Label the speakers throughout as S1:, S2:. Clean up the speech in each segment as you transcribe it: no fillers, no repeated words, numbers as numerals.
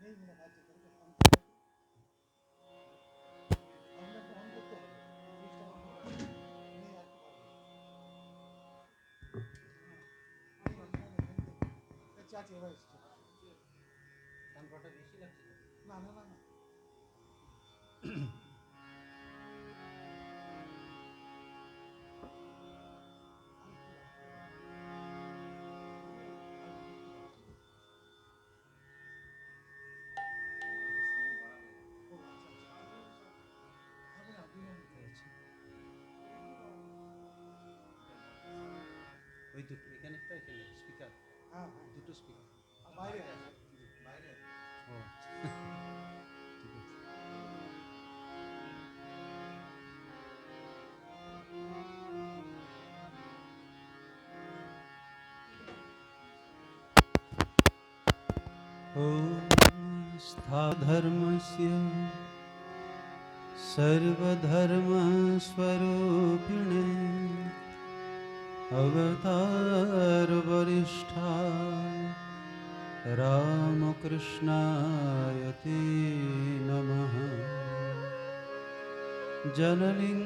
S1: नहीं मेरा बात से करके फोन कर हमने फोन करते हैं नहीं आपकी चाची है
S2: কানপাটা বেশি লাগছে
S1: ना ना ना ना
S2: ওই দুটো এখানে একটা এখানে স্পিকার
S1: हाँ
S2: দুটো স্পিকার
S1: বাইরে
S2: বাইরে ও ঠিক আছে ॐ स्थाधर्मस्य सर्वधर्मस्वरूपिणे अवतारवरिष्ठाय रामकृष्णाय ते नमः जननीं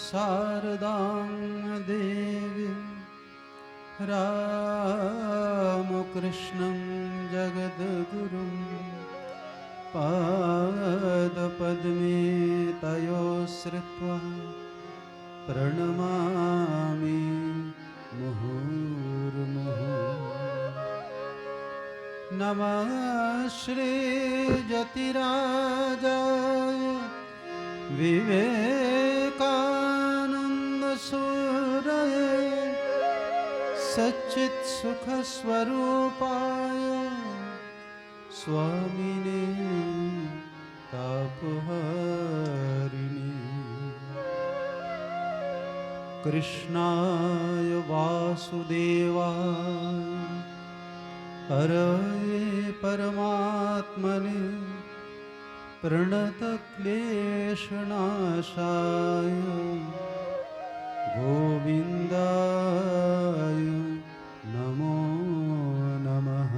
S2: शारदां देवीं रामकृष्णं जगद्गुरुं पादपद्मे तयो श्रित्वा प्रणमामि मुहुर्मुहुः नमः श्रीजतिराजाय विवेकानन्दसूरये सच्चित्सुखस्वरूपाय स्वामिने तापहारिणे कृष्णाय वासुदेवाय हरये परमात्मने प्रणतक्लेशनाशाय गोविन्दाय नमो नमः।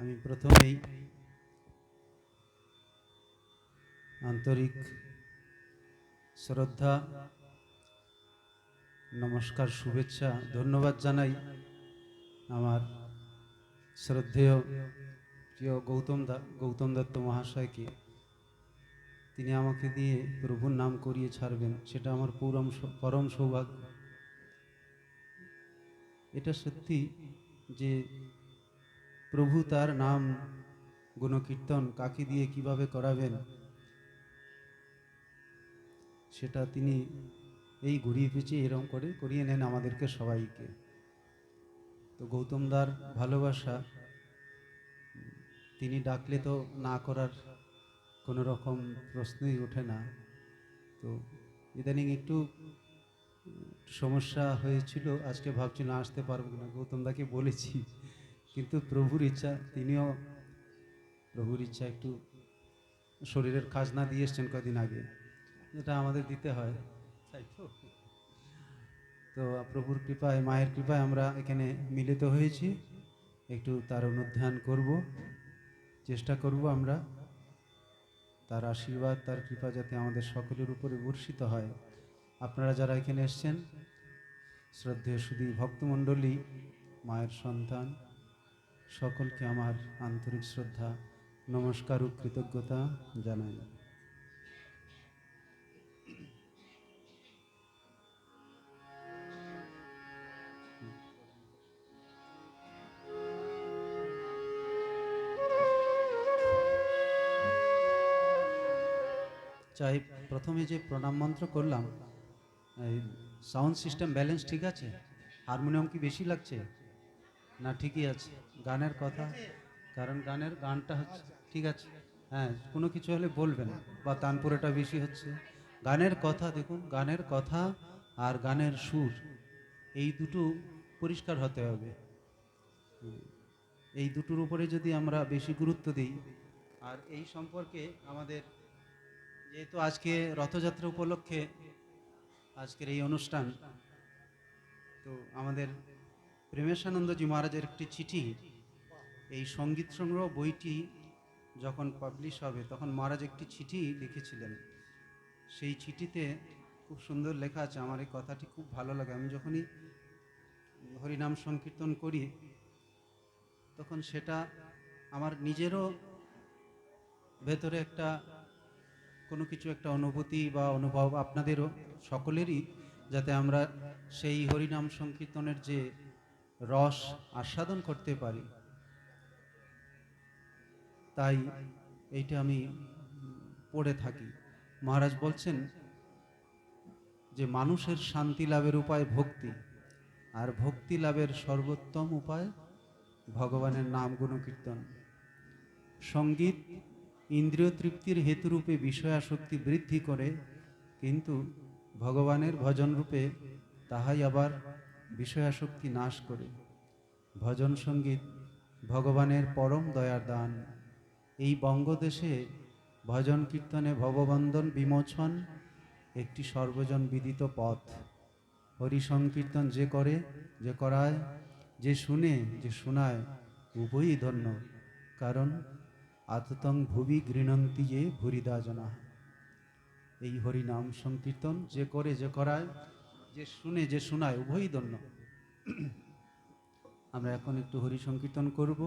S2: আমি প্রথমেই আন্তরিক শ্রদ্ধা নমস্কার শুভেচ্ছা ধন্যবাদ জানাই আমার শ্রদ্ধেয় প্রিয় গৌতম দত্ত মহাশয়কে। তিনি আমাকে দিয়ে প্রভুর নাম করিয়ে ছাড়বেন, সেটা আমার পরম সৌভাগ্য। এটা সত্যি যে প্রভু তার নাম গুণকীর্তন কাকে দিয়ে কিভাবে করাবেন সেটা তিনি এই ঘুরিয়ে পেঁচিয়ে এরকম করে করিয়ে নেন আমাদেরকে সবাইকে। তো গৌতমদার ভালোবাসা তিনি ডাকলে তো না করার কোনো রকম প্রশ্নই ওঠে না। তো ইদানিং একটু সমস্যা হয়েছিল, আজকে ভাবছি না আসতে পারবো না, গৌতমদাকে বলেছি, কিন্তু প্রভুর ইচ্ছা, তিনিও প্রভুর ইচ্ছা একটু শরীরের খাজনা দিয়ে এসছেন কদিন আগে, যেটা আমাদের দিতে হয়, তাই তো। তো প্রভুর কৃপায় মায়ের কৃপায় আমরা এখানে মিলিত হয়েছি, একটু তার অনুধ্যান করব, চেষ্টা করব আমরা, তার আশীর্বাদ তার কৃপা যাতে আমাদের সকলের উপরে বর্ষিত হয়। আপনারা যারা এখানে এসছেন শ্রদ্ধেয় সুধী ভক্তমণ্ডলী, মায়ের সন্তান, সকলকে আমার আন্তরিক শ্রদ্ধা নমস্কার ও কৃতজ্ঞতা জানাই। চাই প্রথমে যে প্রণাম মন্ত্র করলাম, সাউন্ড সিস্টেম ব্যালেন্স ঠিক আছে? হারমোনিয়াম কি বেশি লাগছে না ঠিকই আছে? গানের কথা, কারণ গানটা হচ্ছে ঠিক আছে, হ্যাঁ কোনো কিছু হলে বলবেন, বা তানপুরেটা বেশি হচ্ছে। গানের কথা দেখুন, গানের কথা আর গানের সুর এই দুটো পরিষ্কার হতে হবে। এই দুটোর উপরে যদি আমরা বেশি গুরুত্ব দিই, আর এই সম্পর্কে আমাদের যেহেতু আজকে রথযাত্রা উপলক্ষে আজকের এই অনুষ্ঠান, তো আমাদের প্রেমেশানন্দজি মহারাজের একটি চিঠি, এই সঙ্গীত সংগ্রহ বইটি যখন পাবলিশ হবে তখন মহারাজ একটি চিঠি লিখেছিলেন। সেই চিঠিতে খুব সুন্দর লেখা আছে, আমার এই কথাটি খুব ভালো লাগে। আমি যখনই হরিনাম সংকীর্তন করি তখন সেটা আমার নিজেরও ভেতরে একটা কোনো কিছু একটা অনুভূতি বা অনুভব, আপনাদেরও সকলেরই, যাতে আমরা সেই হরিনাম সংকীর্তনের যে রস আস্বাদন করতে পারি, তাই এইটা আমি পড়ে থাকি। মহারাজ বলছেন যে মানুষের শান্তি লাভের উপায় ভক্তি, আর ভক্তি লাভের সর্বোত্তম উপায় ভগবানের নাম গুণকীর্তন। সঙ্গীত ইন্দ্রিয় তৃপ্তির হেতুরূপে বিষয়াসক্তি বৃদ্ধি করে, কিন্তু ভগবানের ভজন রূপে তাহাই আবার বিষয়াসক্তি নাশ করে। ভজন সঙ্গীত ভগবানের পরম দয়ার দান। এই বঙ্গদেশে ভজন কীর্তনে ভববন্ধন বিমোচন একটি সর্বজন বিদিত পথ। হরি সংকীর্তন যে করে, যে করায়, যে শুনে, যে শোনায়, উভয়ই ধন্য। কারণ আততং ভুবি গৃণন্তি যে ভুরিদা জনা। এই হরি নাম সংকীর্তন যে করে, যে করায়, যে শুনে, যে শোনায়, উভয়ই ধন্য। আমরা এখন একটু হরি সংকীর্তন করব।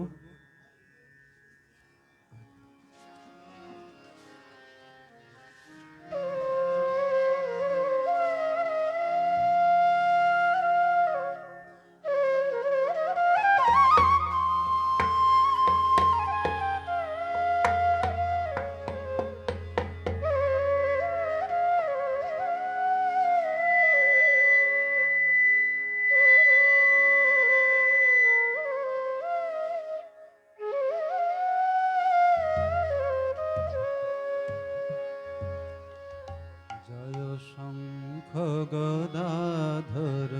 S2: শঙ্খ গদাধর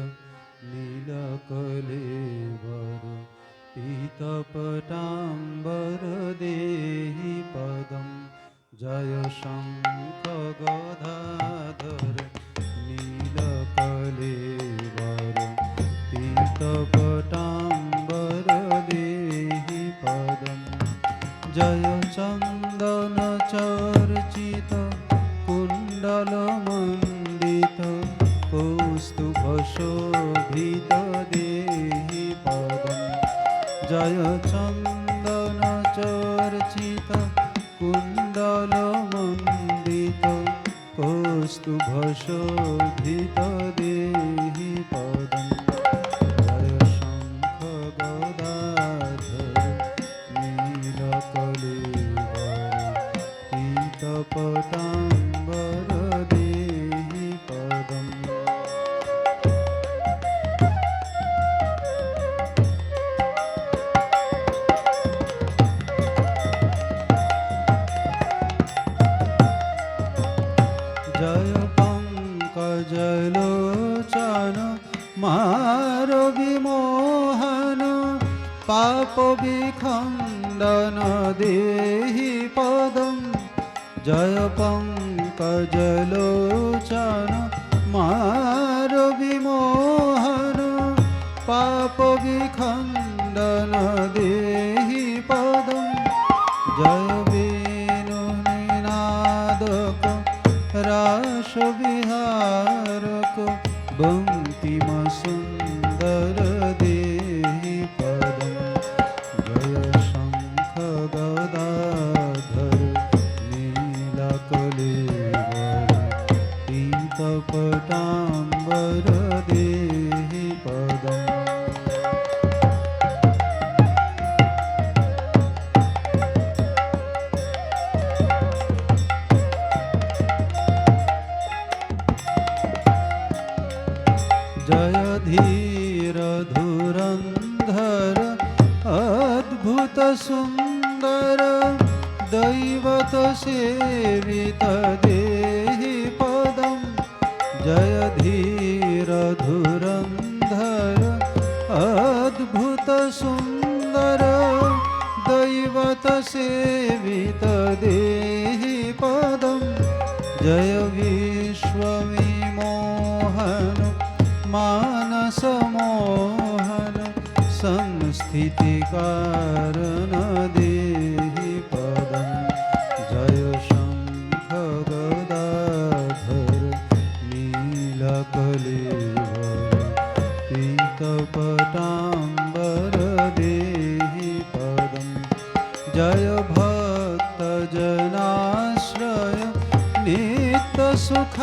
S2: নীলকলেবর পীতপটাম্বর দেহি পদম। জয় শঙ্খ গদাধর নীলকলেবর পীতপটাম্বর দেহি পদম। জয় চন্দন চর্চিত কুণ্ডল মণ্ডিত কৌস্তুভ শোভিত দেহি পদম। জয় চন্দন চর্চিত কুণ্ডল মণ্ডিত কৌস্তুভ শোভিত দেহি পদম। জয় শঙ্খ গদাধর নীলকলেবর পীতপটাম্বর দেহি পদম। জয় পঙ্কজলোচন মারবি মোহন পাপ বিখণ্ডন দেহি পদম। জয় পঙ্কজলোচন মারবি মোহন পাপ বিখণ্ডন দেহি পদম। জয় বেণু নিনাদক রাস বিহারক বঙ্কিম সুন্দর দেহি পদম। জয় শঙ্খ গদাধর নীলকলেবর পীতপটাম্বর দেহি পদম। জয় ধীর ধুরন্ধর অদ্ভুত সুন্দর দৈবত সেবিত দেহি পদম। জয় ধীর ধুরন্ধর अद्भुत सुन्दर दैवत सेवित देहि पदं जय विश्वविमोहन मानसमोहन संस्थितिकारण देहि पदं जय शङ्ख गदाधर नीलकलेवर पीतपटाम्बर देहि पदं जय भक्तजनाश्रय नित्यसुखालय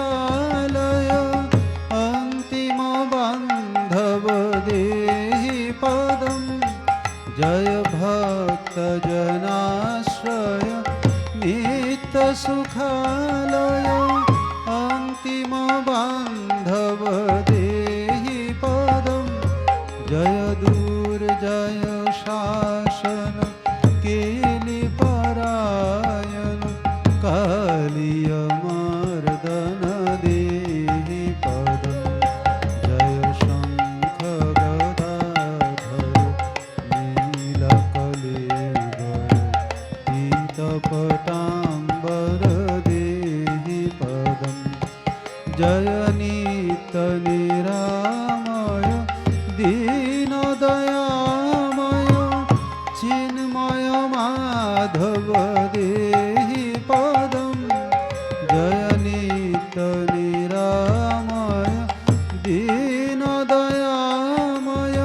S2: अन्तिम बान्धव देहि पदं जय भक्तजनाश्रय नित्यसुखालय अन्तिम बान्धव देहि पदं जय दुर्जय शासन केलिपरायण कालियमर्दन देहि पदं जय शङ्ख गदाधर नीलकलेवर पीतपटाम्बर देहि पदं जय नित्यनिरामय दीनदयामय चिन्मय माधव देहि पदं जय नित्यनिरामय दीनदयामय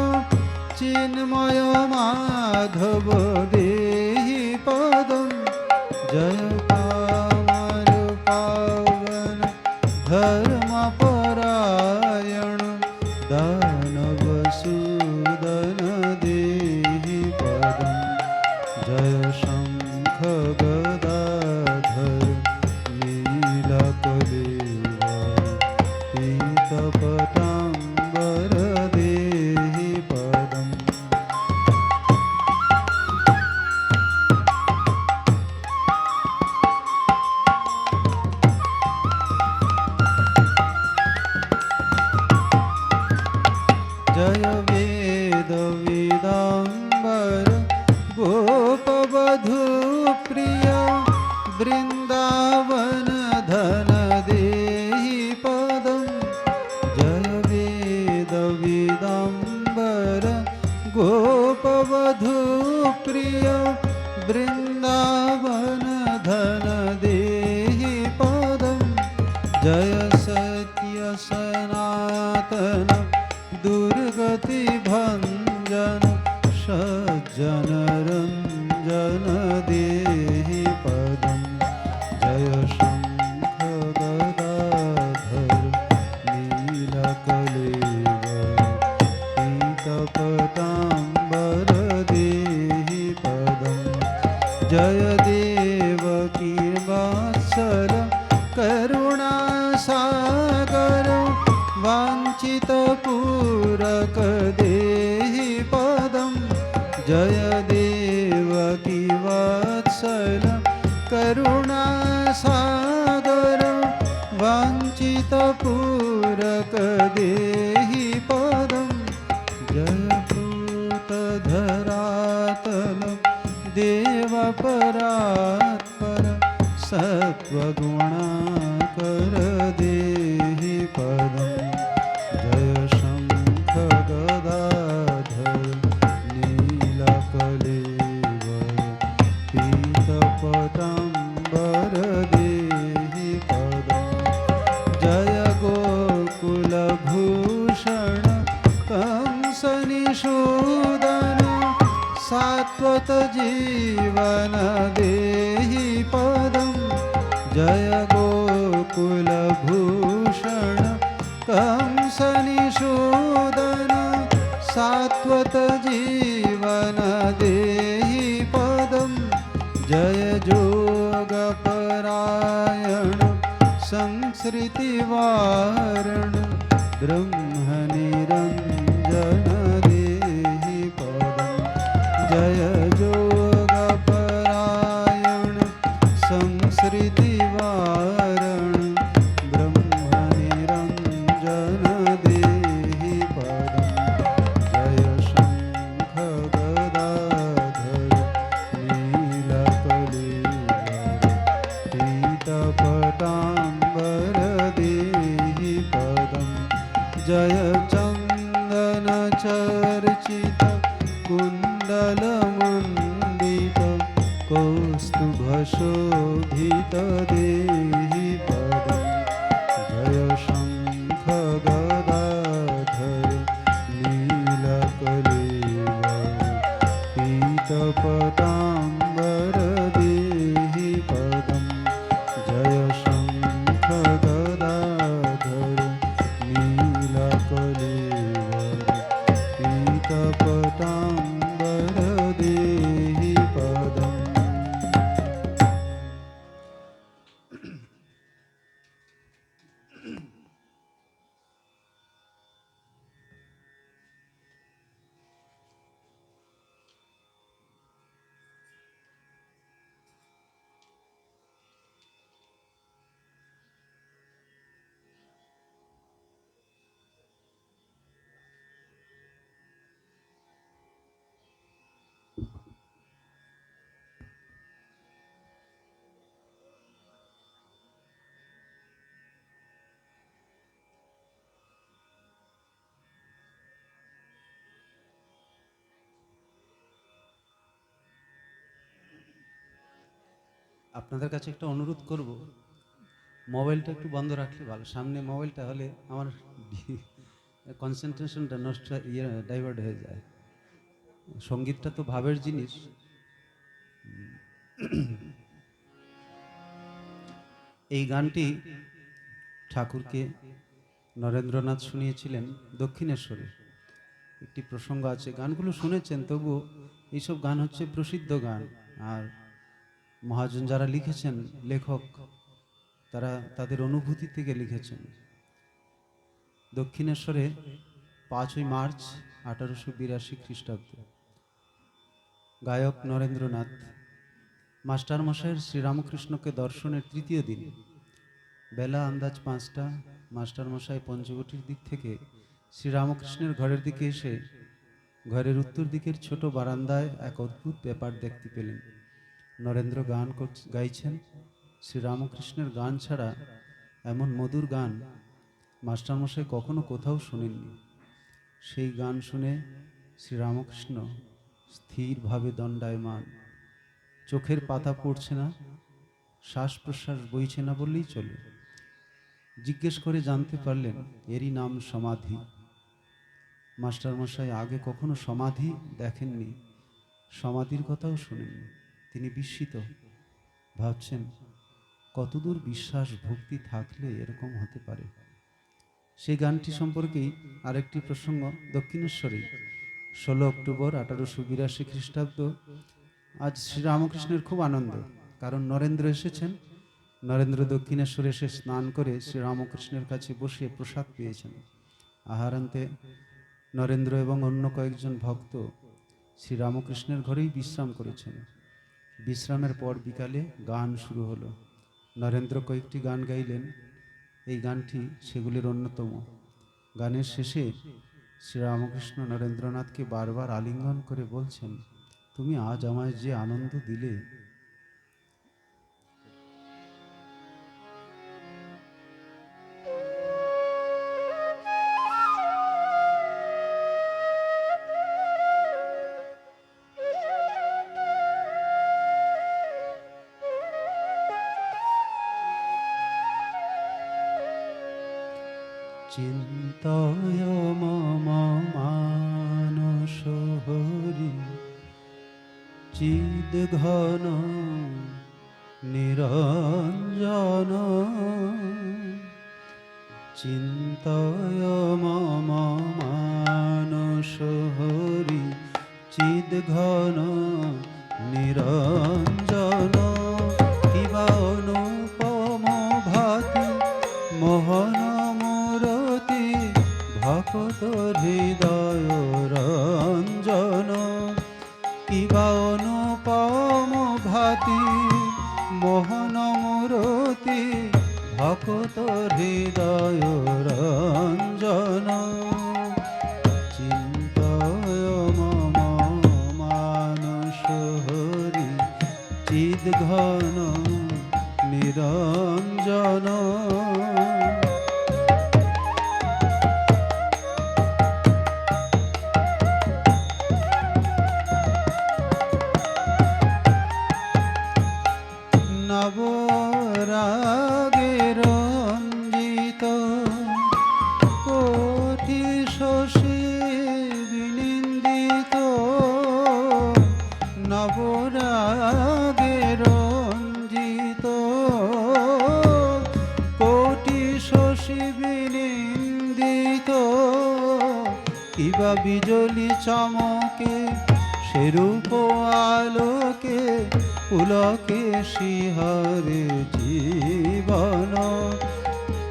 S2: चिन्मय माधव देहि पदं जय पावन पावन धर्मपरायण दानवसूदन देहि पदं जय शङ्ख गदाधर नीलकलेवर पीतपटाम्बर देहि पदं जय वेद वेदाम्बर गोपवधूप्रिय वृन्दावन धन देहि पदं जय वेद वेदाम्बर गोपवधूप्रिय वृन्दावन धन देहि पदं जय सत्य सनातन दुर्गति भञ्जन सज्जन रञ्जन देहि पदं जय शङ्ख गदाधर नीलकलेवर पीतपटाम्बर देहि पदं जय देवकी वात्सल करुणासागर वाञ्छितपूरक देहि पदं जय देवकी वत्सल करुणासागर वाञ्छितपूरक देहि पदं जय भूतधरातल देवपरात्पर सत्त्वगुणाकर देहि पदं जय शङ्ख गदाधर नीलकलेवर पीतपटाम्बर देहि पदं जय गोकुलभूषण कंसनिषूदन सात्वत जीवन देहि पदं जय गोकुलभूषण कंसनिषूदन सात्वत जीवन देहि पदं जय जोगपरायण संसृतिवारण ब्रह्मनिरञ्जन देहि पदं जय जोगपरायण संसृतिवारण ब्रह्मनिरञ्जन देहि पदं जय चन्दन चर्चित कुण्डलमण्डित कौस्तुभशोभित देहि पदम् जय शङ्ख गदाधर नीलकलेवर पीतपटाम्बर देहि पदम् जय शङ्ख गदाधर नीलकलेवर पीतपटाम्बर देहि पदम्। আপনাদের কাছে একটা অনুরোধ করব, মোবাইলটা একটু বন্ধ রাখলে ভালো। সামনে মোবাইলটা হলে আমার কনসেন্ট্রেশনটা নষ্ট ডাইভার্ট হয়ে যায়। সঙ্গীতটা তো ভাবের জিনিস। এই গানটি ঠাকুরকে নরেন্দ্রনাথ শুনিয়েছিলেন দক্ষিণেশ্বরে। একটি প্রসঙ্গ আছে, গানগুলো শুনেছেন, তবুও এইসব গান হচ্ছে প্রসিদ্ধ গান। আর মহাজন যারা লিখেছেন, লেখক, তারা তাদের অনুভূতি থেকে লিখেছেন। দক্ষিণেশ্বরে 5ই মার্চ 1882 খ্রিস্টাব্দ গায়ক নরেন্দ্রনাথ মাস্টারমশাইয়ের শ্রীরামকৃষ্ণকে দর্শনের তৃতীয় দিন বেলা আন্দাজ 5টা মাস্টারমশাই পঞ্চবটির দিক থেকে শ্রীরামকৃষ্ণের ঘরের দিকে এসে ঘরের উত্তর দিকের ছোট বারান্দায় এক অদ্ভুত ব্যাপার দেখতে পেলেন। নরেন্দ্র গান গাইছেন। শ্রীরামকৃষ্ণের গান ছাড়া এমন মধুর গান মাস্টারমশাই কখনো কোথাও শোনেননি। সেই গান শুনে শ্রীরামকৃষ্ণ স্থিরভাবে দণ্ডায়মান, চোখের পাতা পড়ছে না, শ্বাস প্রশ্বাস বইছে না বললেই চলে। জিজ্ঞেস করে জানতে পারলেন এরই নাম সমাধি। মাস্টারমশাই আগে কখনো সমাধি দেখেননি, সমাধির কথাও শোনেননি। তিনি বিস্মিত, ভাবছেন কতদূর বিশ্বাস ভক্তি থাকলে এরকম হতে পারে। সেই গানটি সম্পর্কেই আরেকটি প্রসঙ্গ। দক্ষিণেশ্বরে 16 অক্টোবর 1882 খ্রিস্টাব্দ আজ শ্রীরামকৃষ্ণের খুব আনন্দ, কারণ নরেন্দ্র এসেছেন। নরেন্দ্র দক্ষিণেশ্বরে এসে স্নান করে শ্রীরামকৃষ্ণের কাছে বসে প্রসাদ পেয়েছেন। আহারান্তে নরেন্দ্র এবং অন্য কয়েকজন ভক্ত শ্রীরামকৃষ্ণের ঘরেই বিশ্রাম করেছেন। বিশ্রামের পর বিকালে গান শুরু হলো। নরেন্দ্র কয়েকটি গান গাইলেন, এই গানটি সেগুলির অন্যতম। গানের শেষে শ্রীরামকৃষ্ণ নরেন্দ্রনাথকে বারবার আলিঙ্গন করে বলছেন, তুমি আজ আমায় যে আনন্দ দিলে। চিন্তায় মম মানস হরি চিদ ঘন নিরঞ্জন। চিন্তায় মম মানস হরি চিদ ঘন নিরঞ্জন। কিবা অনুপম ভাতি মোহন মূরতি ভকত হৃদয় রঞ্জন। কিবা অনুপম ভাতি মোহন মূরতি ভকত হৃদয় রঞ্জন। চিন্তায় মম মানস হরি চিদ ঘন নিরঞ্জন। শশী বিনিন্দিত নবরাগে রঞ্জিত, কোটি শশী বিনিন্দিত কিবা বিজলি চমকে, সেরূপ আলোকে পুলকে শিহরে জীবন।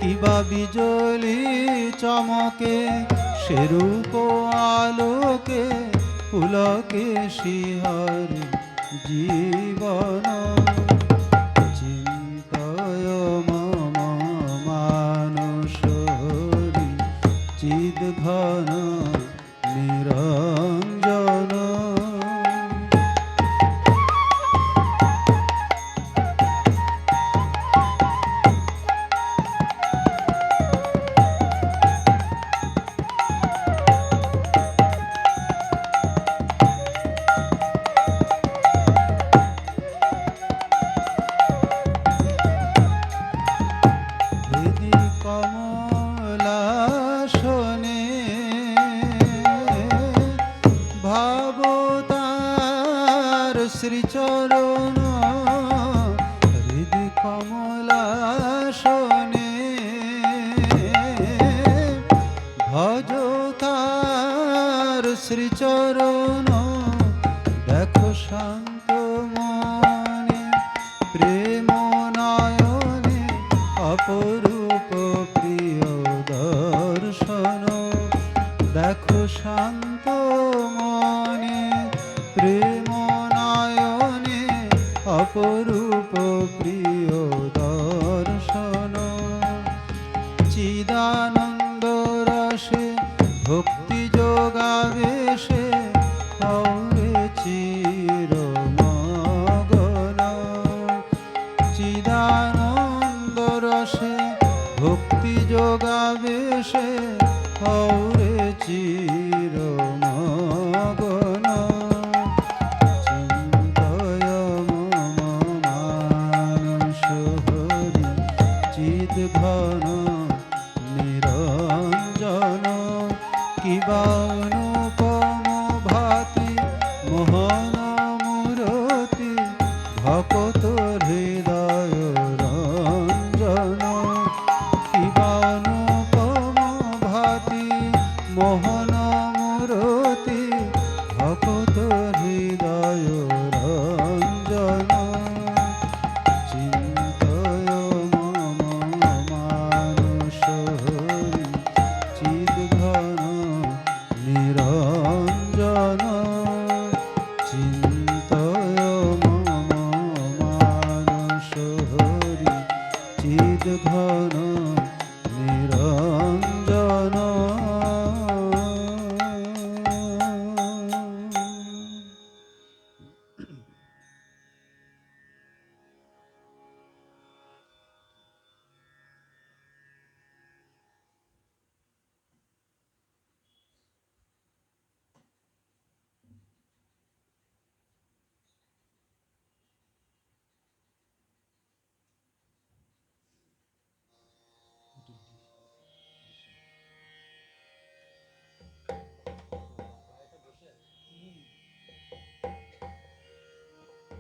S2: কিবা বিজলি চমকে, সেরূপ আলোকে পুলকে শিহরে জীবন। চিন্তয় মম মানস হরি চিদ ঘন নিরঞ্জন। হৃদি কমলাসনে ভাবতার শ্রীচরণ, হৃদি কমলাসনে ভজতার শ্রীচরণ। দেখো শান্ত মনে প্রেম নয়নে অপরূপ প্রিয় দর্শন। দেখো শান্ত মনে প্রেম নয়নে অপরূপ প্রিয় দর্শন। চিদানন্দ রসে ভক্তি যোগাবেশে হরে চির মগন। চিদানন্দ রসে ভক্তি যোগাবেশে হরে চির মগন। চিন্তয় মম মানস হরি চিদ ঘন নিরঞ্জন। কিবা অনুপম ভাতি মোহন মূরতি ভকত হৃদয় রঞ্জন। কিবা অনুপম ভাতি মোহন মূরতি ভকত হৃদয় রঞ্জন। চিন্তয় মম মানস হরি চিদ ঘন নিরঞ্জন। চিন্তয় মম মানস হরি চিদ ঘন নিরঞ্জন।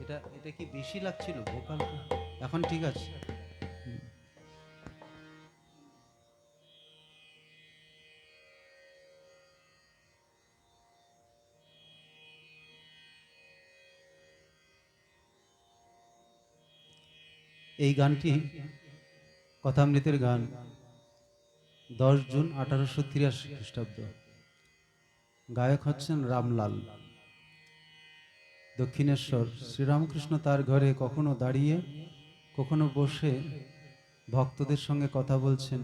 S2: এটা এটা কি বেশি লাগছিল ভোকালটা? এখন ঠিক আছে? এই গানটি কথামৃতের গান, 10 জুন 1883 খ্রিস্টাব্দ। গায়ক হচ্ছেন রামলাল, দক্ষিণেশ্বর। শ্রীরামকৃষ্ণ তার ঘরে কখনো দাঁড়িয়ে কখনো বসে ভক্তদের সঙ্গে কথা বলছেন।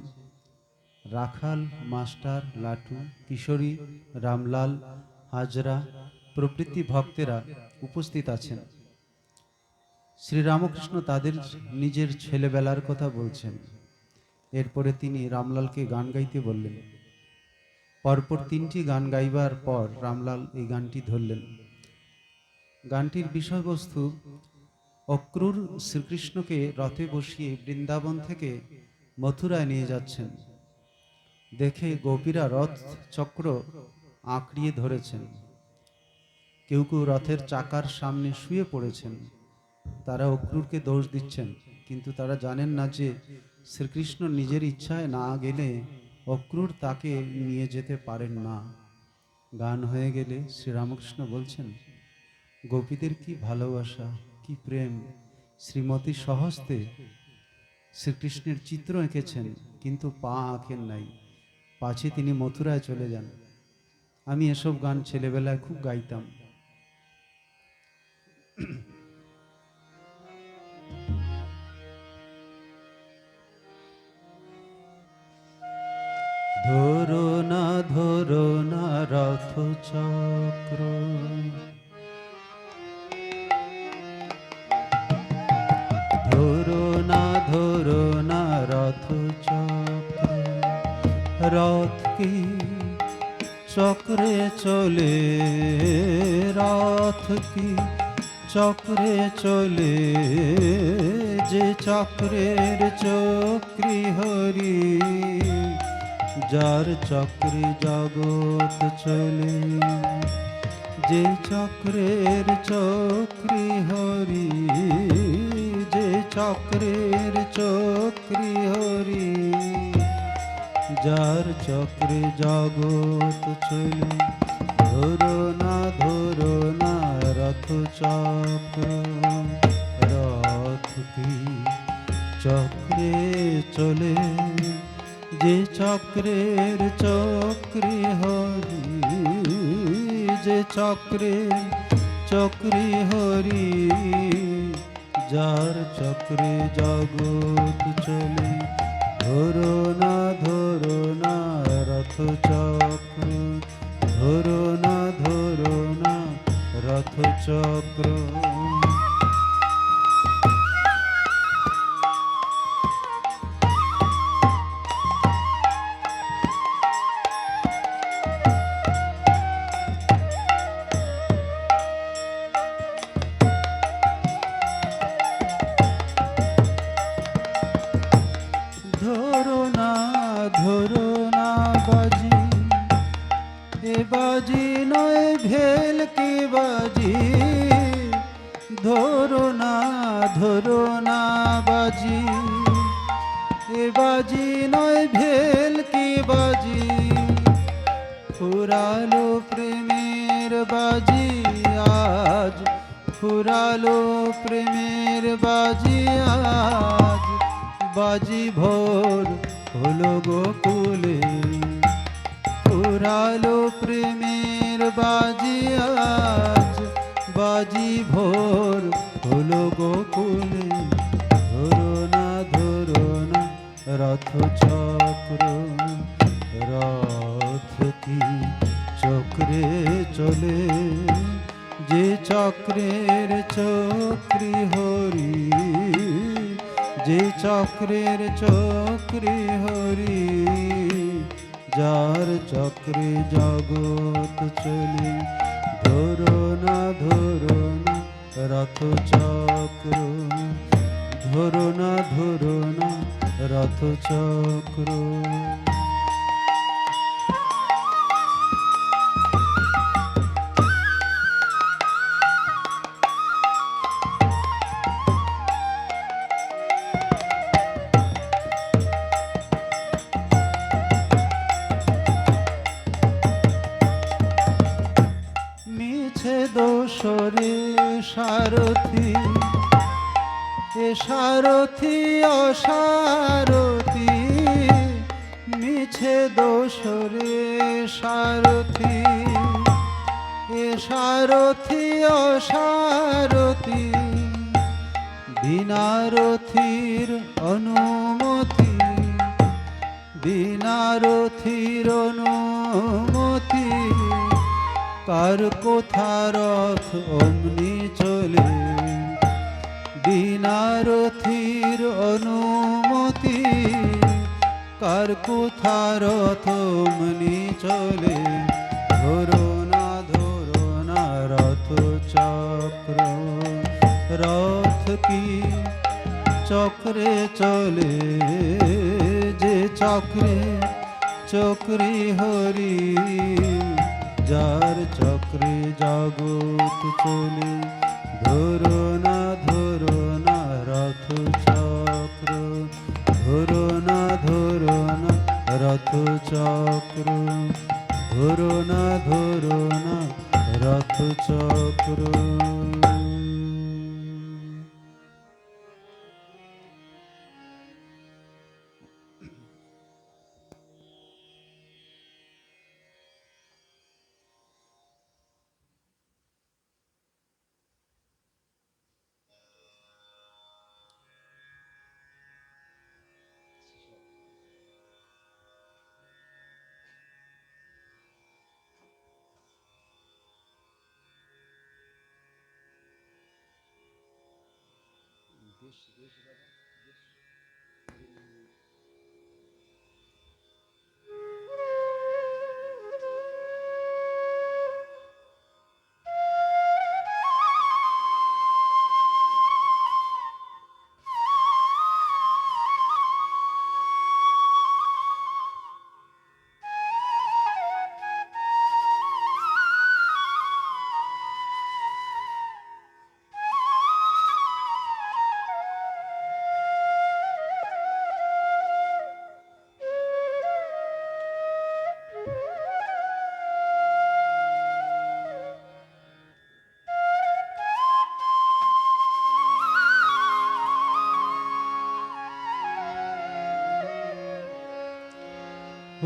S2: রাখাল, মাস্টার, লাটু, কিশোরী, রামলাল, হাজরা প্রভৃতি ভক্তেরা উপস্থিত আছেন। শ্রীরামকৃষ্ণ তাদের নিজের ছেলেবেলার কথা বলছেন। এরপরে তিনি রামলালকে গান গাইতে বললেন। পরপর 3টি গান গাইবার পর রামলাল এই গানটি ধরলেন। গানটির বিষয়বস্তু অক্রূর শ্রীকৃষ্ণকে রথে বসিয়ে বৃন্দাবন থেকে মথুরায় নিয়ে যাচ্ছেন। দেখে গোপীরা রথ চক্র আঁকড়িয়ে ধরেছেন। কেউ কেউ রথের চাকার সামনে শুয়ে পড়েছেন। তারা অক্রূরকে দোষ দিচ্ছেন, কিন্তু তারা জানেন না যে শ্রীকৃষ্ণ নিজের ইচ্ছায় না গেলে অক্রূর তাকে নিয়ে যেতে পারেন না। গান হয়ে গেলে শ্রীরামকৃষ্ণ বলছেন, গোপীদের কি ভালোবাসা, কি প্রেম! শ্রীমতী স্বহস্তে শ্রীকৃষ্ণের চিত্র এঁকেছেন, কিন্তু পা আঁকেন নাই, পাছে তিনি মথুরায় চলে যান। আমি এসব গান ছেলেবেলায় খুব গাইতাম। ধরো না রথ চক্র, ধরো না রথ চক্র, রথ কি চক্রে চলে, রথ কি চক্রে চলে, যে চক্রের চক্রী হরি, যার চক্রে জগৎ চলে, যে চক্রের চক্রী হরি, যে চক্রের চক্রী হরি, যার চক্রে জগৎ চলে। ধরো না রথ চক্র, রথ কি চক্রে চলে, যে চক্রের চক্রী হরি, যে চক্রের চক্রী হরি, যার চক্রে জগৎ চলে। ধরো না রথ চক্র, ধরো না রথ চক্র। ধরো না বাজি, এ বাজি নয় ভেল কি বাজি। ধরো না বাজি, এ বাজি নয় ভেল কি বাজি। ফুরালো প্রেমের বাজি আজ, ফুরালো প্রেমের বাজি আজ, বাজি ভোর হলো গোকুলে। ফুরালো প্রেমের বাজি আজ, বাজি ভোর হলো গোকুলে। ধরো না রথ চক্র, রথ কি চক্রে চলে, যে চক্রের চক্রী হরি, যে চক্রের চক্রী হরি, যার চক্রে জগৎ চলে। ধরো না রথ চক্র, ধরো না রথ চক্র। মিছে দোষরে সারথি, এ সারথি অসারথি। মিছে দোষরে সারথি, এ সারথি অসারথি। বিনারথির অনুমতি, বিনারথির অনুমতি। কার কোথা রথ অমনি চলে, বিনারথির অনুমতি। কার কোথা রথ অমনি চলে। ধরো না রথ চক্র, রথ কি চক্রে চলে, যে চক্রে চক্রে হরি, যার চক্রে জগৎ চলে, ধরো না রথ চক্র, ধরো না রথ চক্র, ধরো না রথ চক্র।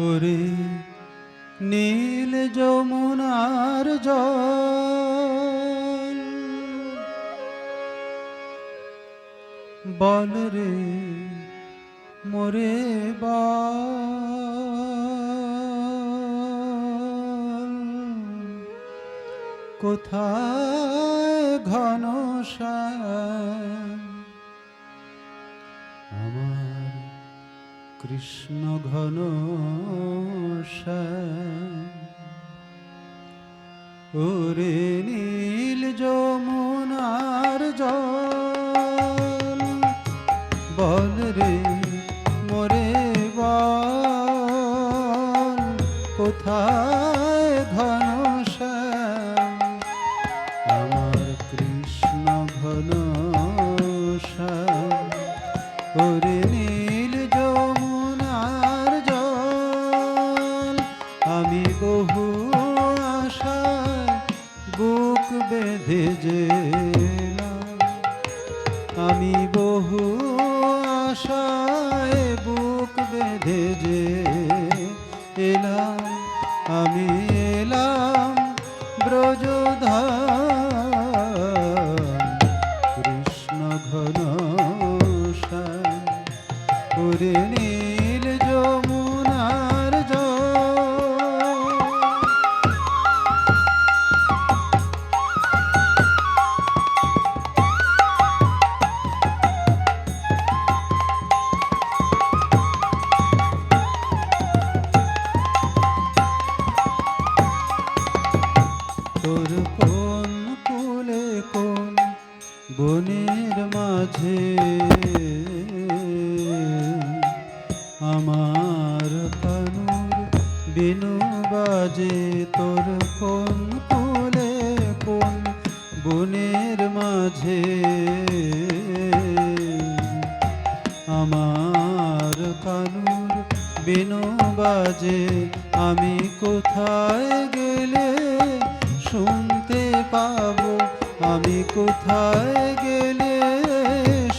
S2: ওরে নীল যমুনার জল, বল রে মোরে বল, কোথায় ঘন শ্যাম আমার কৃষ্ণ ঘন শ্যাম। ওরে নীল যমুনার জল, বল রে মোরে বল, কোথায় ঘন শ্যাম আমার কৃষ্ণ ঘন শ্যাম। ওরে নীল যমুনার জল, আমি বহু আশায় বুক বেঁধে যেলাম, আমি বহু আশায় বুক বেঁধে যে এলাম, আমি এলাম ব্রজধাম কৃষ্ণ ঘন শ্যাম। ওরে নীল যমুনার জল, তোর কোন কুলে কোন বনের মাঝে আমার কানুর বিনু বাজে। তোর কোন কুলে কোন বনের মাঝে আমার কানুর বিনু বাজে। আমি কোথায় গেলে শুনতে পাবো, আমি কোথায় গেলে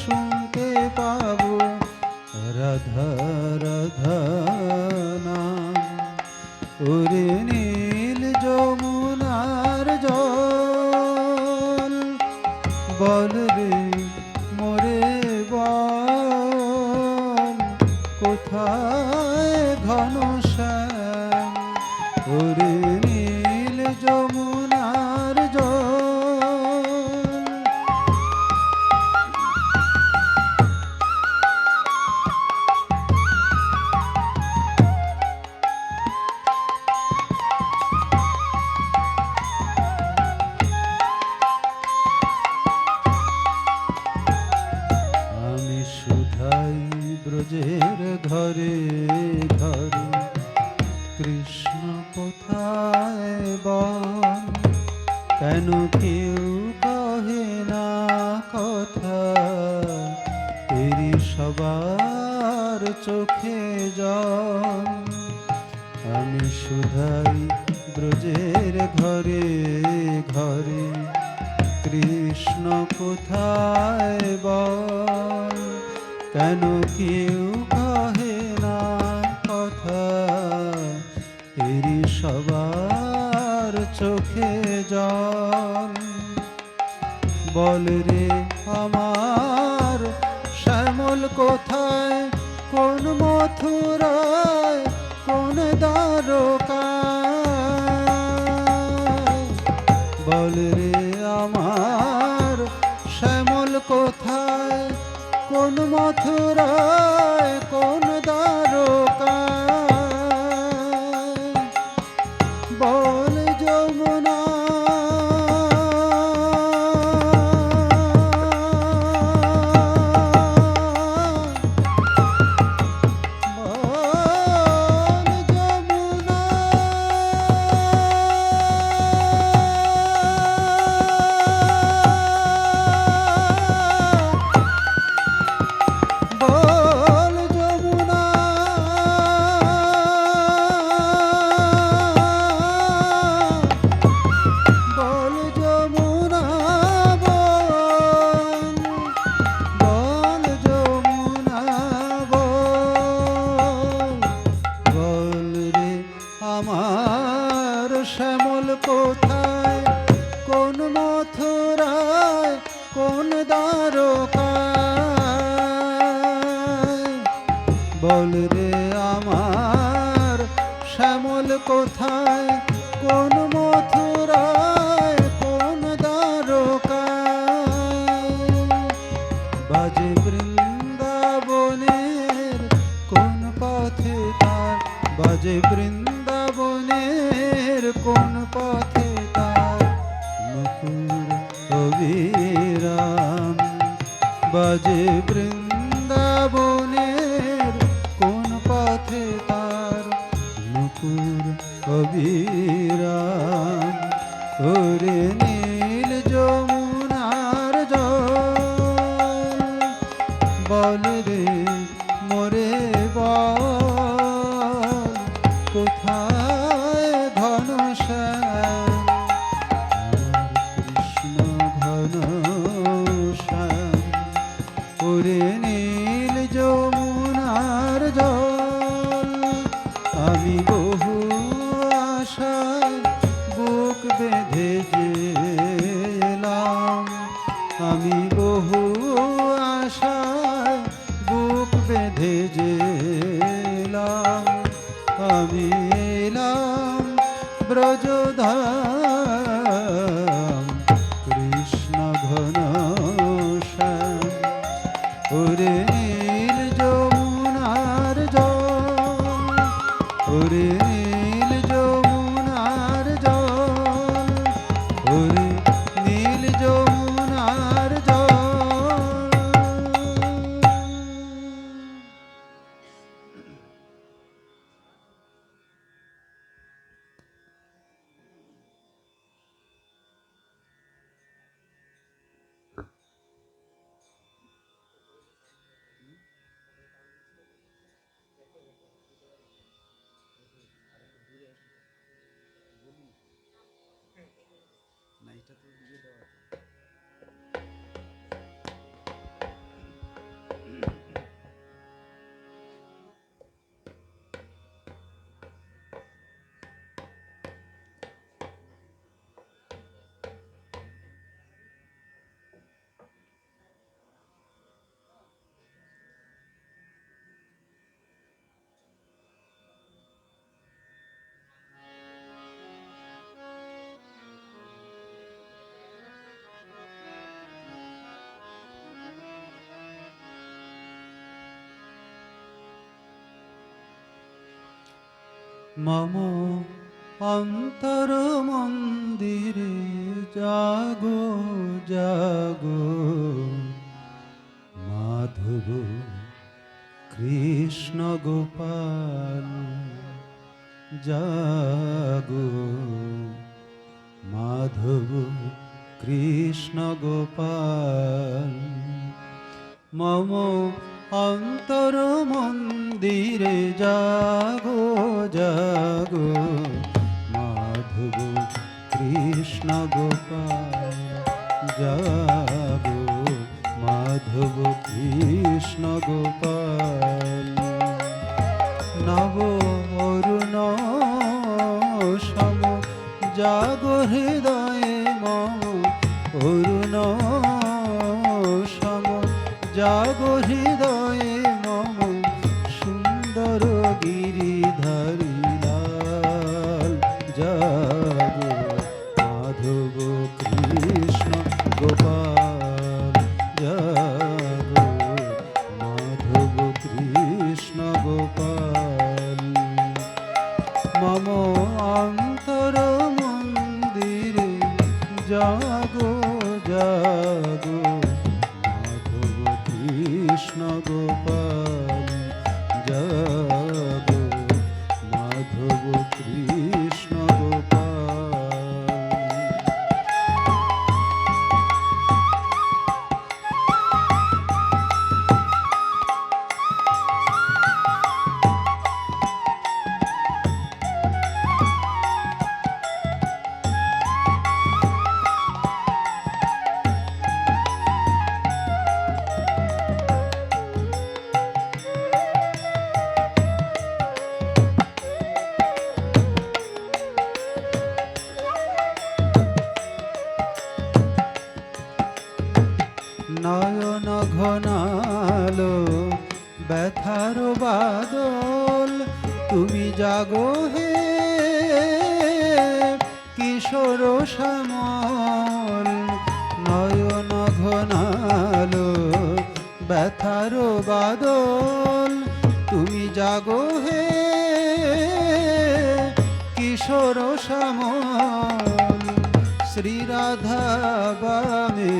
S2: শুনতে পাবো রাধা রাধা নাম। ওরে নীল যমুনার জল, বল রে মোরে বল, কোথায় ঘন শ্যাম। ওরে নীল যমুনার জল, আমি শুধাই ব্রজের ঘরে ঘরে, কোথায় বল, কেন কেউ কহে না কথা, তেরি সবার চোখে জল। আমি শুধাই ব্রজের ঘরে ঘরে, কৃষ্ণ কোথায় বল, কেন কেউ কহে না কথা, এরি সবার চোখে জল। বল রে আমার শ্যামল কোথায়, কোন মথুরায়, কোন দ্বারকায়। বল রে আমার শ্যামল কোথায়, কোন মথুরায়, কোন দ্বারকায়। বল যমুনা আমার শ্যামল কোথায়, কোন মথুরায়, কোন দ্বারকায়। বল রে আমার শ্যামল কোথায়, কোন মথুরায়, কোন দ্বারকায়। বাজে বৃন্দাবনের কোন পথে তার, বাজে বৃন্দাবনের কোন পথে তার মুকুর অবিরাম। বাজে বৃন্দাবনের কোন পথে তার মুকুর অবিরাম। ওরে নীল যমুনার জল, বল রে মোরে বল, কোথায় ঘনশ্যাম কৃষ্ণ ঘনশ্যাম। ওরে নীল যমুনার জল, আমি বহু আশায় বুক বেঁধে যে এলাম। আমি বহু আশায় বুক বেঁধে যে এলাম। আমি এলাম ব্রজধাম কৃষ্ণ ঘনশ্যাম। ওরে নীল যমুনার জল, ওরে নীল যমুনার জল, ওরে নীল যমুনার জল। না এটা তো দিয়ে দেওয়া মম অন্তর মন্দিরে জাগো জাগো, মাধব কৃষ্ণ গোপাল জাগো। কৃষ্ণ গোপাল মম অন্তর মন্দিরে জাগো জাগো মাধব কৃষ্ণ গোপাল জাগো মাধব কৃষ্ণ গোপাল নব অরুণ সম জাগো হৃদয়ে মম অরুণ সম জাগো হৃদয়ে মম সুন্দর গিরিধারী লাল জাগো মাধব কৃষ্ণ গোপাল জাগো মাধব কৃষ্ণ গোপাল মম অন্তর মন্দিরে জাগো জাগো মাধব কৃষ্ণ গোপাল জাগো মাধব কৃষ্ণ গোপাল নয়ন ঘনালো ব্যথার বাদল তুমি জাগো হে কিশোর শ্যামল নয়ন ঘনালো ব্যথার বাদল তুমি জাগো হে কিশোর শ্যামল শ্রী রাধা বামে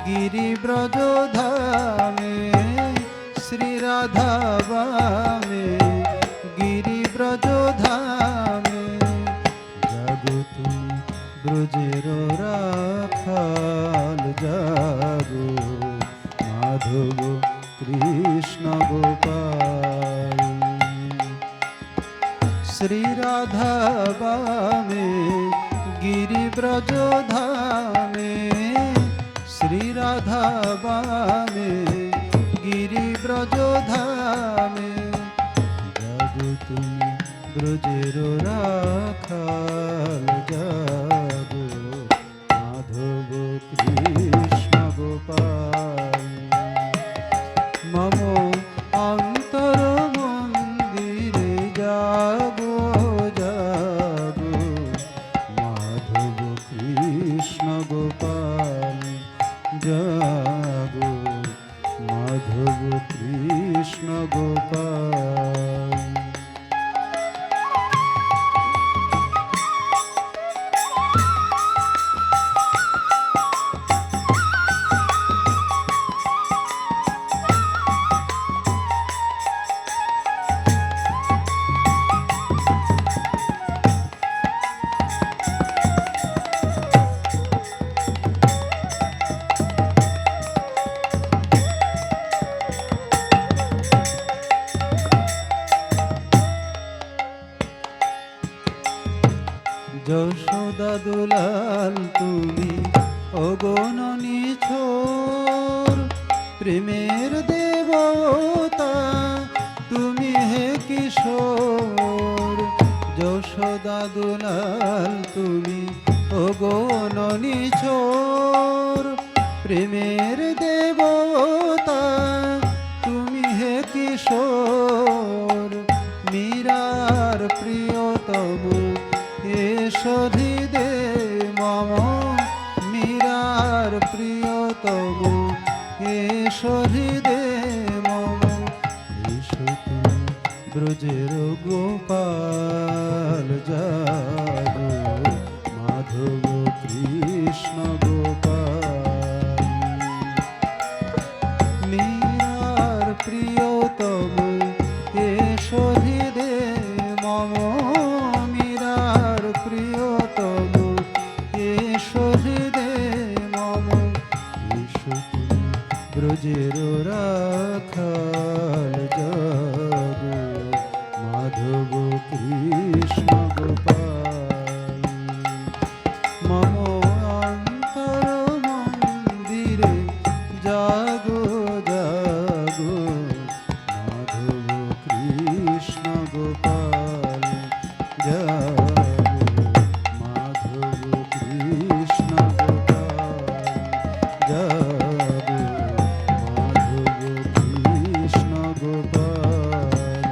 S2: গিরি ব্রজ ধামে শ্রী রাধা বামে গিরি ব্রজ ধামে জাগো তুমি ব্রজের রাখাল জাগো মাধব কৃষ্ণ গোপাল শ্রী রাধা বামে গিরি ব্রজ ধামে শ্রী রাধা বামে গিরি ব্রজ ধামে জাগো তুমি ব্রজের রাখাল জাগো মাধব কৃষ্ণ গোপাল মম অন্তর মন্দিরে জাগো জাগো মাধব কৃষ্ণ গোপাল জাগো মাধব কৃষ্ণ গোপাল যশোদা দুলাল তুমি অগণনী ছোর প্রেমের দেবতা তুমি হে কিশোর যশোদা দুলাল তুমি অগণনী ছোর প্রেমের দেবতা তুমি হে কিশোর মীরার প্রিয়তম এসধি দে মম মীরার প্রিয়তম এসধি দে মম এসো তুমি ব্রজের গোপাল জাগো মাধব কৃষ্ণ গোপাল মীরার প্রিয়তম এসধি দে মম মীরার প্রিয়তম এসো হৃদে মম ব্রজের রাখাল জগ মাধব কৃষ্ণ গোপাল মম অন্তর মন্দিরে জাগো জাগো মাধব কৃষ্ণ গোপাল জাগো মাধব কৃষ্ণ গোপাল জাগো মাধব কৃষ্ণ গোপাল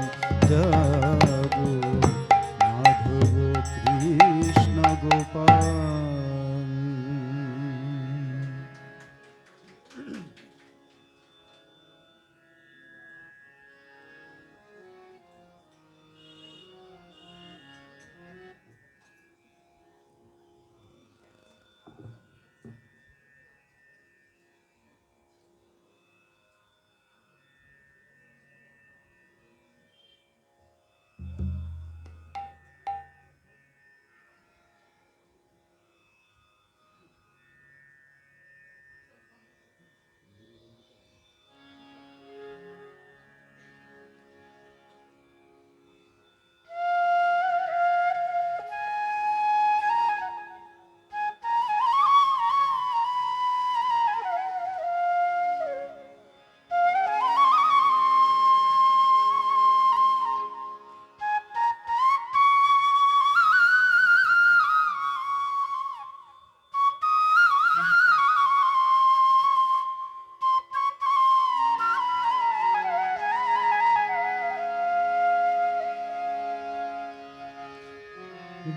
S2: জাগো মাধব কৃষ্ণ গোপাল।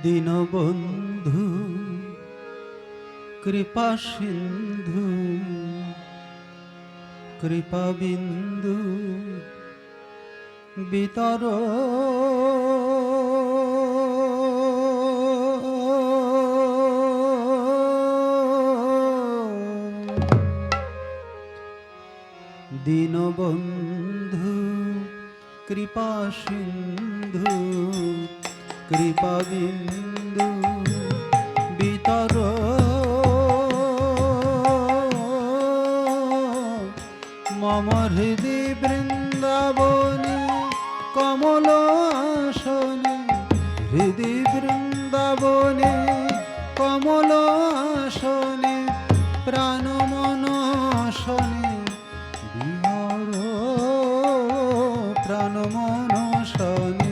S2: দীনবন্ধু কৃপা সিন্ধু কৃপা বিন্দু বিতর দীনবন্ধু কৃপা সিন্ধু কৃপা বিন্দু বিতর মম হৃদি বৃন্দাবনে কমল আসনে হৃদি বৃন্দাবনে কমল আসনে প্রাণ মন আসনে বিহার প্রাণ মন আসনে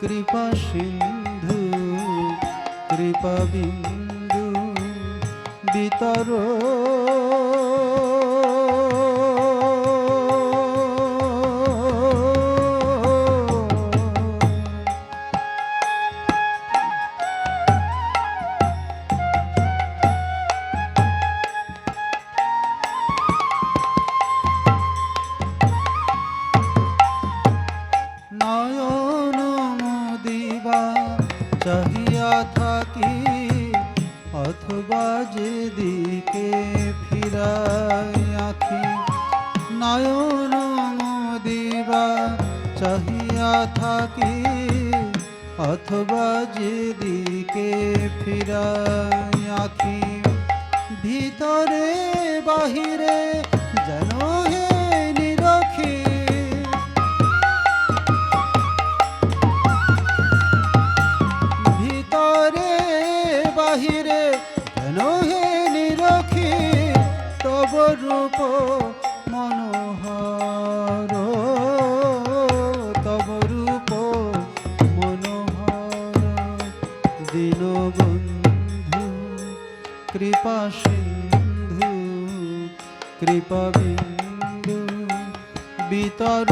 S2: কৃপা সিন্ধু কৃপা বিন্দু বিতর চাহিয়া থাকি অথবা যেদিকে ফিরাই আখি নয়ন মোদিবা চাহিয়া থাকি অথবা যেদিকে ফিরাই আখি ভিতরে বাহিরে যেন হে নিরখি বাহিরে কেন হে নিরখি তব রূপ মনোহর তব রূপ মনোহর দীনবন্ধু কৃপা সিন্ধু কৃপা বিন্দু বিতর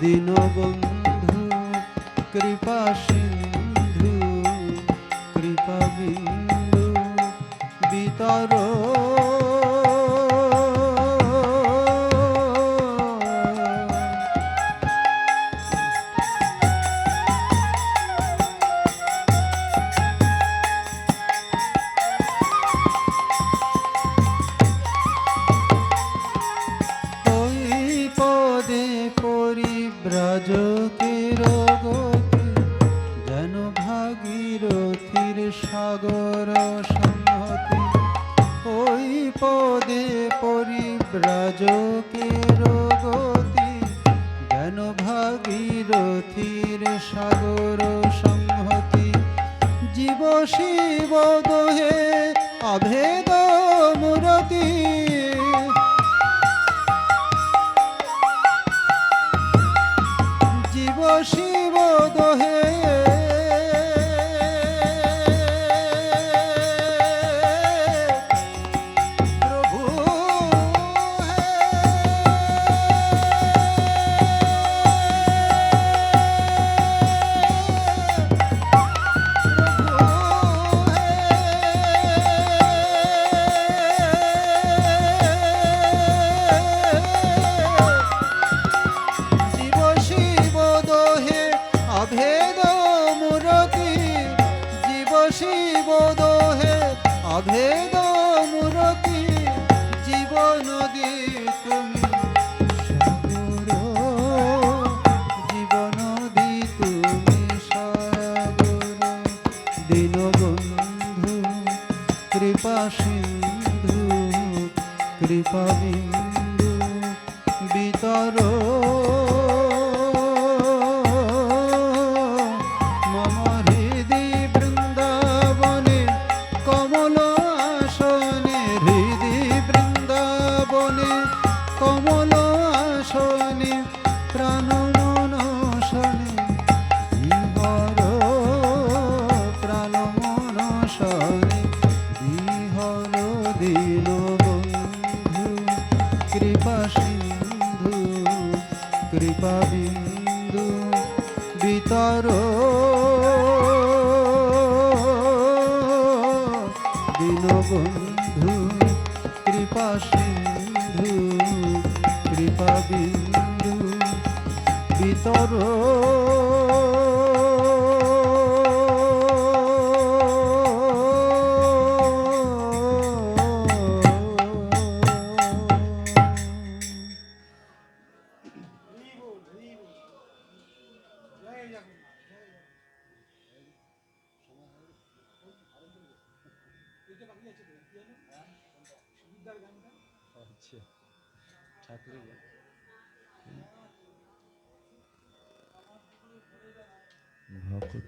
S2: দীনবন্ধু কৃপা সিন্ধু কৃপা বিন্দু বিতর ব্রাজকের গতি যেন ভাগীরথীর সাগর সংহতি ওই পদে পরিব্রাজকের গতি যেন ভাগীরথীর সাগর সংহতি জীব শিব দোহে অভেদ মূরতি শিব দোহে প্রভু শিব দোহে অভেদ মূরতি জীবন দি তুমি সাগর জীবন দি তুমি সাগর দীনবন্ধু কৃপা সিন্ধু কৃপা বিন্দু বিতর কমল আসনে প্রাণ মনসনে বিহর প্রাণ মনসনে বিহর দীনবন্ধু কৃপা সিন্ধু কৃপা বিন্দু বিতর দীনবন্ধু কৃপা সিন্ধু কৃপা বিন্দু বিতর ঠাকুরের ভক্তি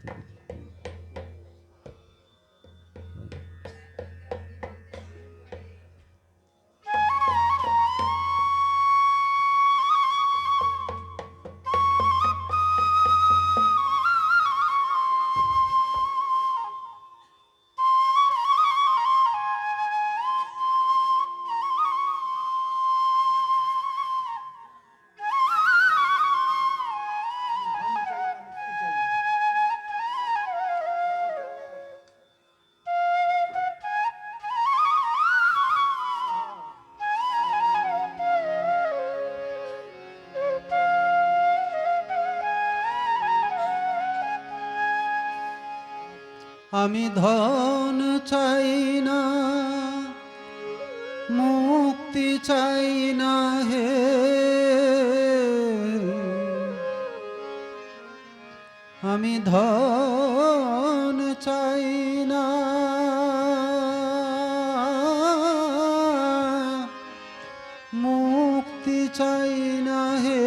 S2: আমি ধন চাই না মুক্তি চাই না হে আমি ধন চাই না মুক্তি চাই না হে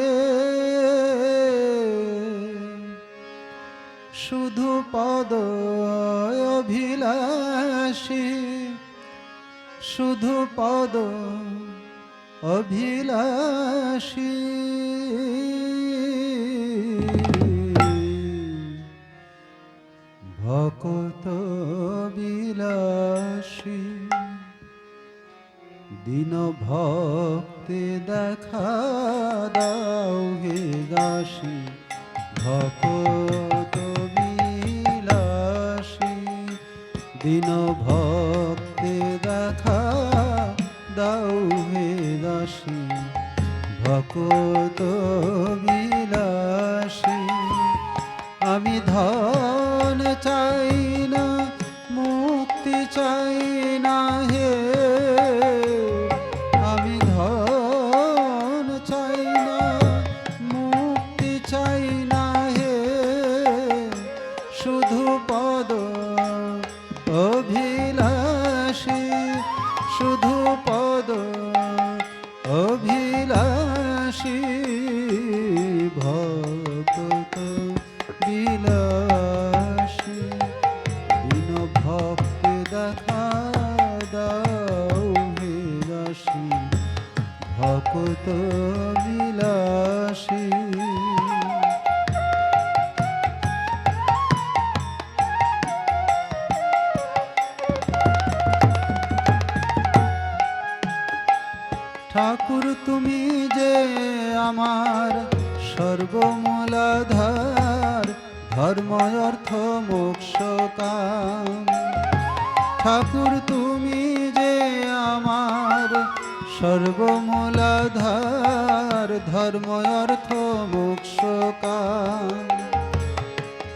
S2: শুধু পদ অভিলাষী শুধু পদ অভিলাষী ভকত বিলাসী দীন ভক্তে দেখা দাও হে গা বিলাসী ভকত বিলাসী দীন ভক্তে দেখা দাও হে দাসী ভকত বিলাসী আমি ধন চাই না মুক্তি চাই না হে আমি ধন চাই না মুক্তি চাই না হে শুধু পদ অভিলাষী শুধু পদ অভিলাষী ভক্ত বিলাসী দীন ভক্তে দেখা দাও হে দাসী ভক্ত বিলাসী ঠাকুর তুমি যে আমার সর্বমূলাধার ধর্ম অর্থ মোক্ষ কাম ঠাকুর তুমি যে আমার সর্বমূলাধার ধর্ম অর্থ মোক্ষ কাম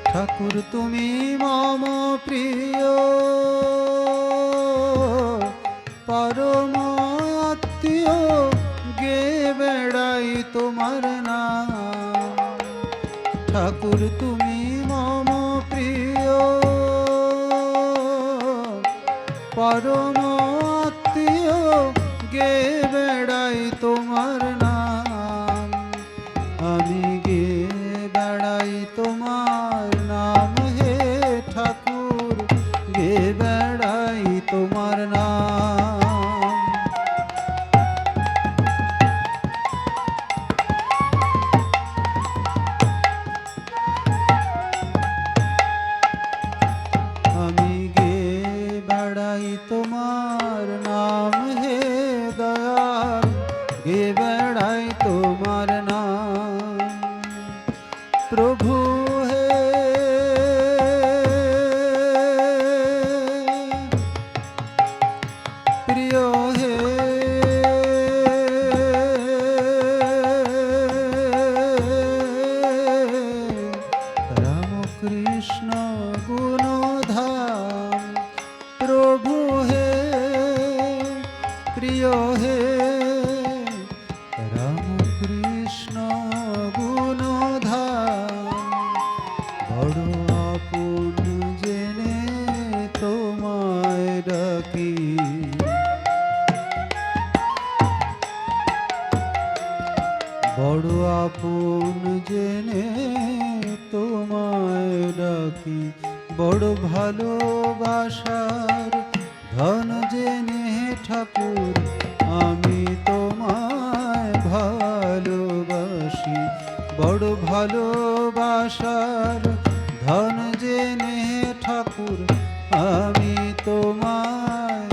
S2: ঠাকুর তুমি মম প্রিয় পরম আত্মীয় গে বেড়াই তোমার নাম ঠাকুর তুমি মম প্রিয় পরম আত্মীয় গে বেড়াই তোমার নাম আমি গে বেড়াই তোমার নাম হে ঠাকুর গে বেড়াই তোমার নাম আমি গে বেড়াই তোমার নাম হে দয়াল গে বেড়াই তোমার নাম প্রভু হে প্রিয় হে রামকৃষ্ণ গুণধাম প্রভু হে প্রিয় হে রামকৃষ্ণ গুণধাম বড় আপন জেনে তোমায় ডাকি বড় আপন জেনে তোমায় ডাকি বড় ভালোবাসার ধন জেনে ঠাকুর আমি তোমায় ভালোবাসি বড় ভালোবাসার ধন জেনে ঠাকুর আমি তোমায়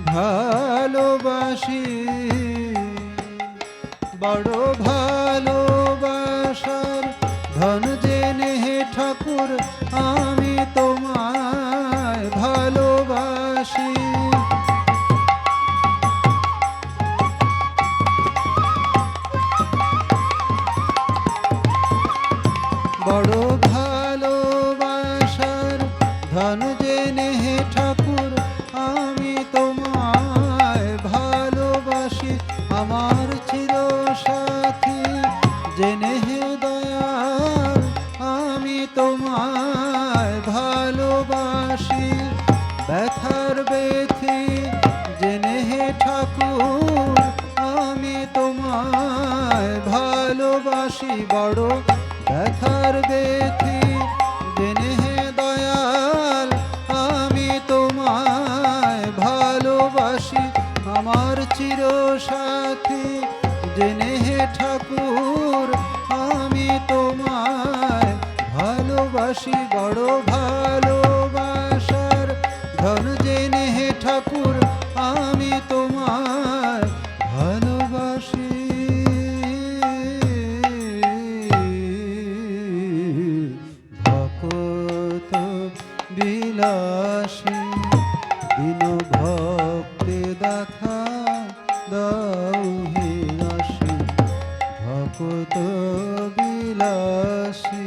S2: ভালোবাসি বড় ভালোবাসার ধন জেনে ঠাকুর আমি তোমায় ভালোবাসি বড় ভালোবাসার ধন জেনে ঠাকুর আমি তোমায় ভালোবাসি আমার চির সাথী জেনে দয়াল আমি তোমায় ভালোবাসি ব্যথার বেথি জেনে ঠাকুর আমি তোমায় ভালোবাসি বড় ব্যথার বেথি জেনে দয়াল আমি তোমায় ভালোবাসি আমার চির সাথী জেনে ঠাকুর আমি তোমায় ভালোবাসি বড় ভালোবাসার ধন জেনে ঠাকুর আমি তোমায় ভালোবাসি দাসী।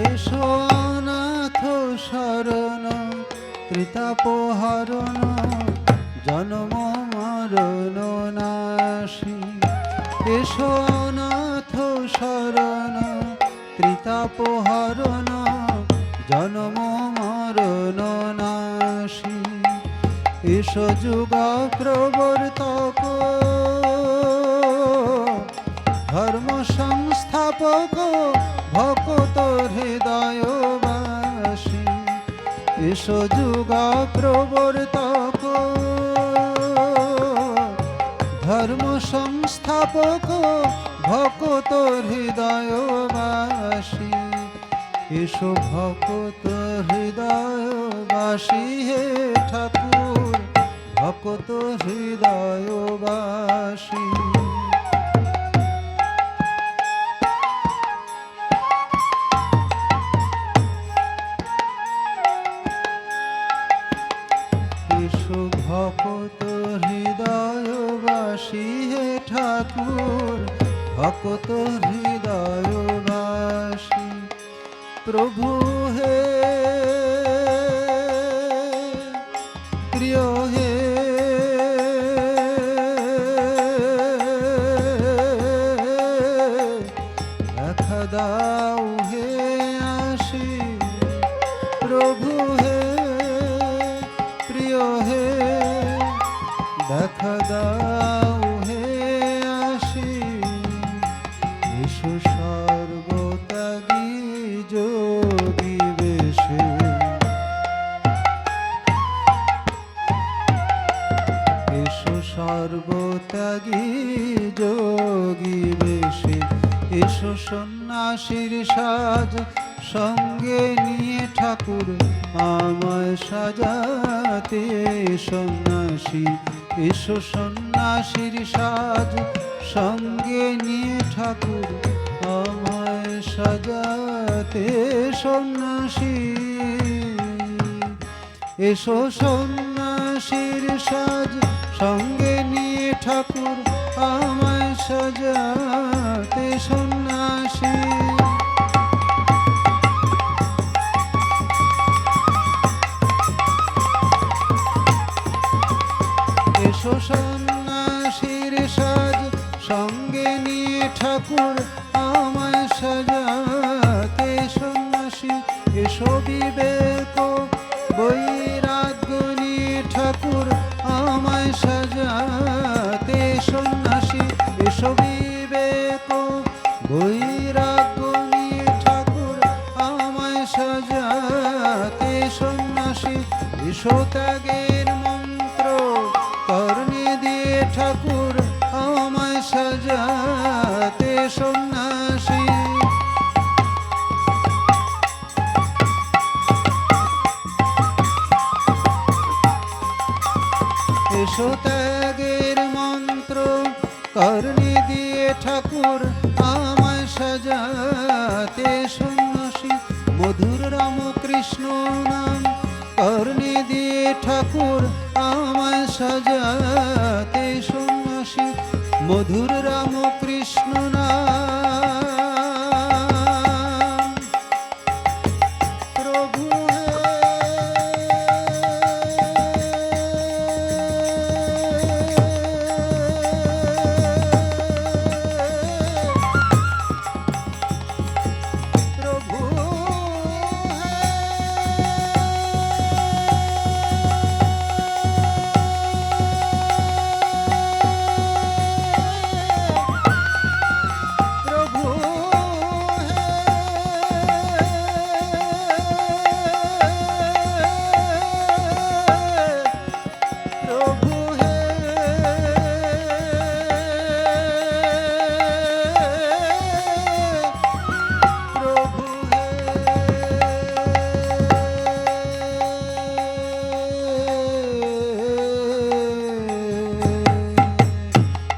S2: এসো অনাথ শরণ ত্রিতাপহরণ জন্ম মরণ নাশী। এসো অনাথ শরণ ত্রিতাপহরণ জন্ম মরণ নাশী। এসো যুগ প্রবর্তক ধর্ম সংস্থাপক ভকত হৃদয়বাসী। এসো যুগ প্রবর্তক ধর্ম সংস্থাপক ভকত হৃদয়বাসী। এসো ভকত হৃদয়বাসী হে ঠাকুর ভকত হৃদয়বাসী। এসো ভকত হৃদয়বাসী হে ঠাকুর ভকত হৃদয়বাসী। প্রভু হে প্রিয় হে দেখা দাও হে আসি। প্রভু হে প্রিয় হে দেখা দাও হে আসি। এসো সর্বত্যাগী যোগী বেশে। এসো সর্বত্যাগী যোগী বেশে। এসো সন্ন্যাসীর সাজ সঙ্গে নিয়ে ঠাকুর আমায় সাজাতে সন্ন্যাসী। এসো সন্ন্যাসীর সাজ সঙ্গে নিয়ে ঠাকুর আমায় সাজাতে সন্ন্যাসী। এসো সন্ন্যাসীর সাজ সঙ্গে নিয়ে ঠাকুর আমায় সাজাতে সন্ন্যাসী। এসো সন্ন্যাসীর সাজ সঙ্গে নিয়ে ঠাকুর আমায় সাজাতে সন্ন্যাসী। এসো বিবেক বৈরাগ্য নিয়ে ঠাকুর আমায় সাজাতে সন্ন্যাসী। এসো বিবেক বৈরাগ্য নিয়ে ঠাকুর আমায় সাজাতে সন্ন্যাসী। এসো ত্যাগের মন্ত্র কর্ণে দিয়ে ঠাকুর আমায় সাজাতে সন্ন্যাসী। এসো ত্যাগের মন্ত্র কর্ণে দিয়ে ঠাকুর আমায় সাজাতে সন্ন্যাসী। মধুর রামকৃষ্ণ নাম কর্ণে দিয়ে ঠাকুর আমায় সাজাতে সন্ন্যাসী। মধুর রামকৃষ্ণ নাম। প্রভু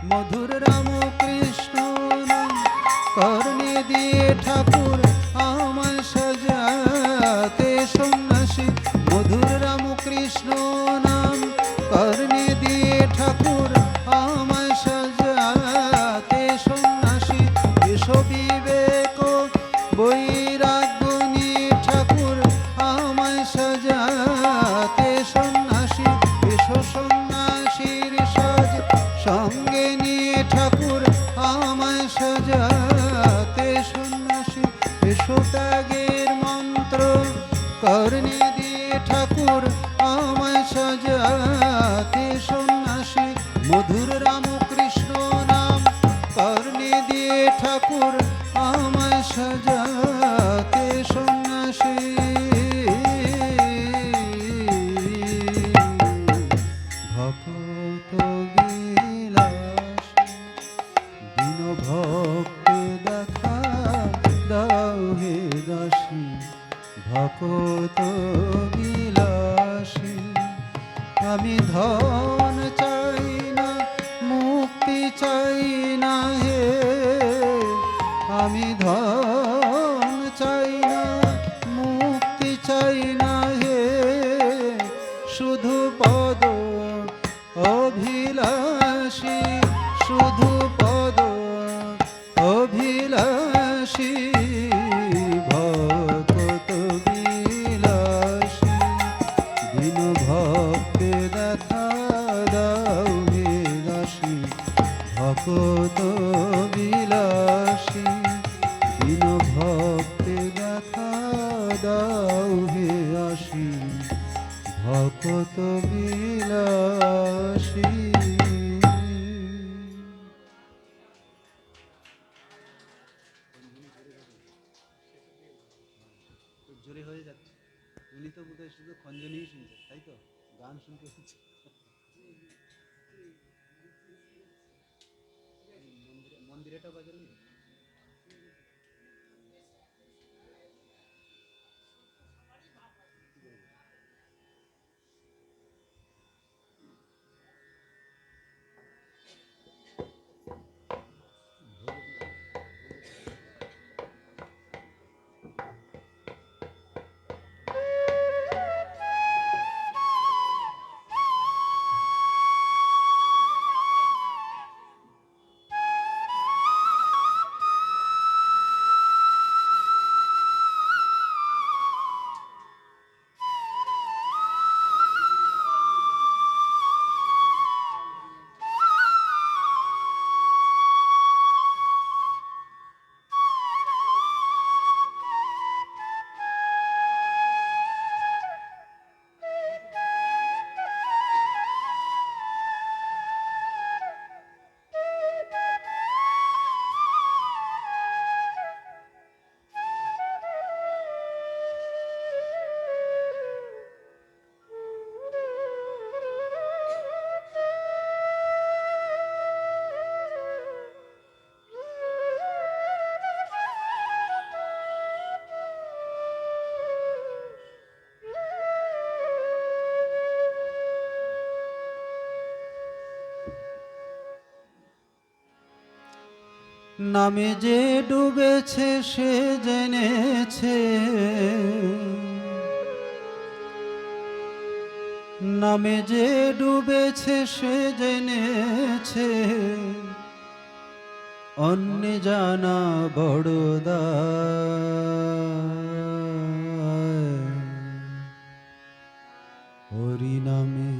S2: মধুর রাম কৃষ্ণ নাম কর্ণে দিয়ে ঠাকুর আমায় সাজাতে সন্ন্যাসী মধুর রাম কৃষ্ণ নাম কর্ণে দিয়ে ঠাকুর আমায় সাজাতে সন্ন্যাসী এসো বিবেক বৈরাগ্য নিয়ে ঠাকুর আমায় সাজাতে সন্ন্যাসী এসো সন্ন্যাসীর সাজ সঙ্গে নিয়ে ঠাকুর আমায় সাজাতে সন্ন্যাসী এসো ত্যাগের মন্ত্র কর্ণে দিয়ে ঠাকুর আমায় সাজাতে সন্ন্যাসী মধুর রাম কৃষ্ণ নাম কর্ণে দিয়ে ঠাকুর আমায় সাজাতে সন্ন্যাসী ভক্ত বিলাসী দীন ভক্তে দেখা দাও হে দাসী ভক্ত বিলাসী আমি ধন চাই না মুক্তি চাই না হে আমি ধন চাই না মুক্তি চাই না হে শুধু পদ অভিলাষী শুধু পদ অভিলাষী ভক্ত বিলাসী দিন ভক্তে দেখা দাও হে দাসী ভক্ত বিলাসী দিন ভক্তে দেখা দাও হে আসি ভক্ত বিলাসী জোরে হয়ে যাচ্ছে উনি তো বোধহয় শুধু খঞ্জনেই শুনছে তাই তো গান শুনতে হচ্ছে মন্দিরেটা বাজানো নামে যে ডুবেছে সে জেনেছে নামে যে ডুবেছে সে জেনেছে অন্য জানা বড় দায় হরি নামে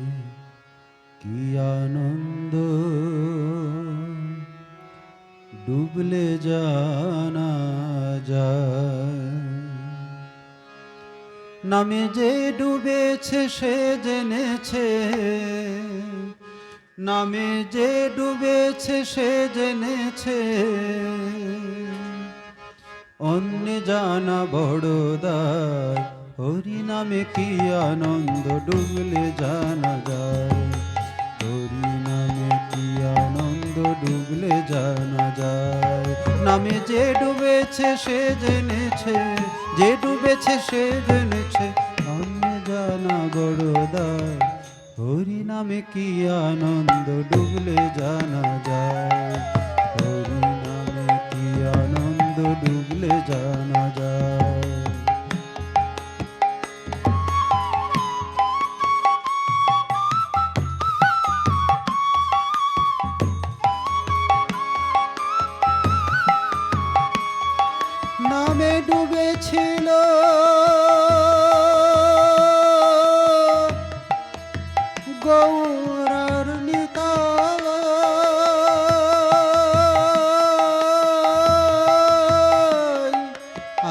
S2: কি আনন্দ ডুবলে জানা যায় নামে যে ডুবেছে সে জেনেছে নামে যে ডুবেছে সে জেনেছে অন্য জানা বড় দায় হরি নামে কি আনন্দ ডুবলে জানা যায় হরি নামে কি আনন্দ ডুবলে জানা যায় নামে যে ডুবেছে সে জেনেছে যে ডুবেছে সে জেনেছে অন্য জানা বড় দায় হরি নামে কি আনন্দ ডুবলে জানা যায়, হরি নামে কি আনন্দ ডুবলে জানা যায়। নামে ডুবেছিল গৌরার নিতাই,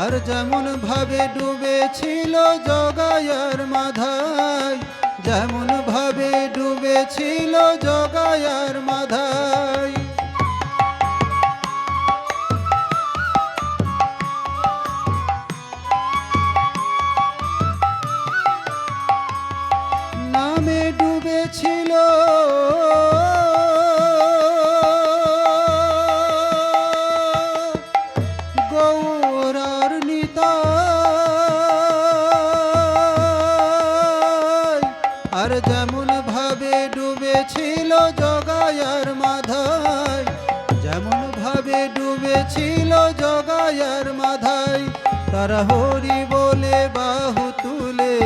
S2: আর যেমন ভাবে ডুবেছিল জগায়ার মাধাই, যেমন ভাবে ডুবেছিল জগায়ার মাধাই। নামে ডুবেছিল গৌরার নিতাই, আর যেমন ভাবে ডুবেছিল জগায়ার মাধাই, যেমন ভাবে ডুবেছিল জগায়ার মাধাই। তারা হরি বলে বাহু তুলে,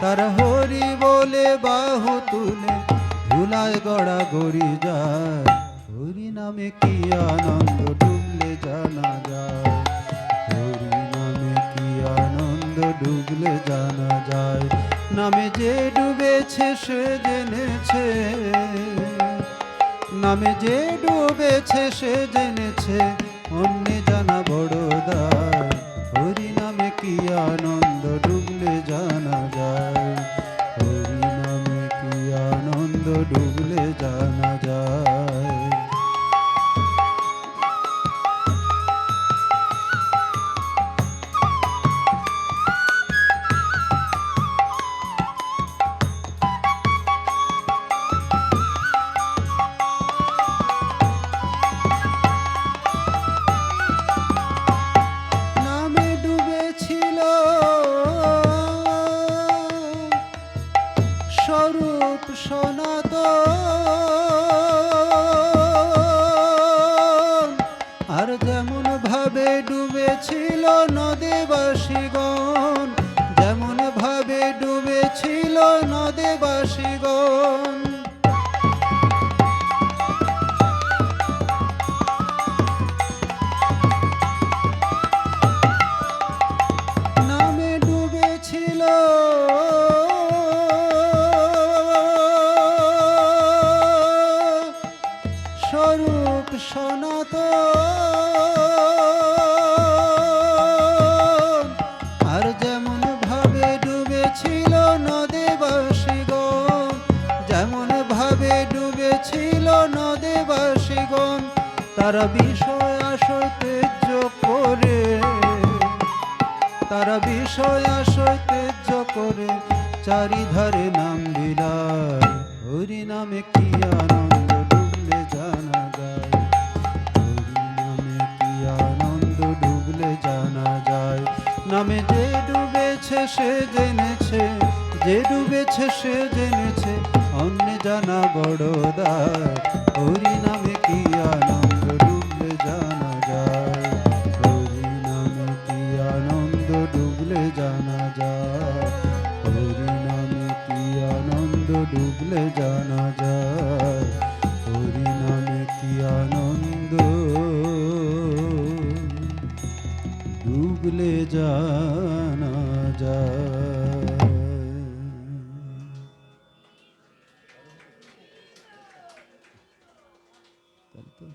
S2: তারা হরি বলে বাহু তুলে ধুলায় গড়া গড়ি যায়, হরি নামে কি আনন্দ ডুবলে জানা যায়, হরি নামে কি আনন্দ ডুবলে জানা যায়। নামে যে ডুবেছে সে জেনেছে, নামে যে ডুবেছে সে জেনেছে, অন্য জানা বড় দায়, হরি নামে কি আনন্দ ডুবলে জানা যায়, হরি নামে কি আনন্দ ডুবলে জানা যায়। নামে ডুবেছিল স্বরূপ সনাতন, আর যেমন ভাবে ডুবেছিল নদেবাসীগণ, যেমন ভাবে ডুবেছিল নদেবাসীগণ। নামে ডুবেছিল স্বরূপ সনাতন, আর যেমন ভাবে ডুবেছিল নদেবাসীগণ, যেমন ভাবে ডুবেছিল নদেবাসীগণ। তারা বিষয় আশয় ত্যায্য করে, তারা বিষয় আশয় ত্যায্য করে চারিধারে নাম বিলায়, হরি নামে কি আনন্দ ডুবলে জানা যায়, হরি নামে কি আনন্দ ডুবলে জানা যায়। নামে যে ডুবেছে সে জেনেছে, যে ডুবেছে সে জেনেছে, অন্য জানা বড় দায়, হরি নামে কি আনন্দ ডুবলে জানা যায়, হরি নামে কি আনন্দ ডুবলে জানা যায়, হরি নামে কি আনন্দ ডুবলে জানা যায়, হরি নামে কি আনন্দ ডুবলে জানা যায়। তাই তো?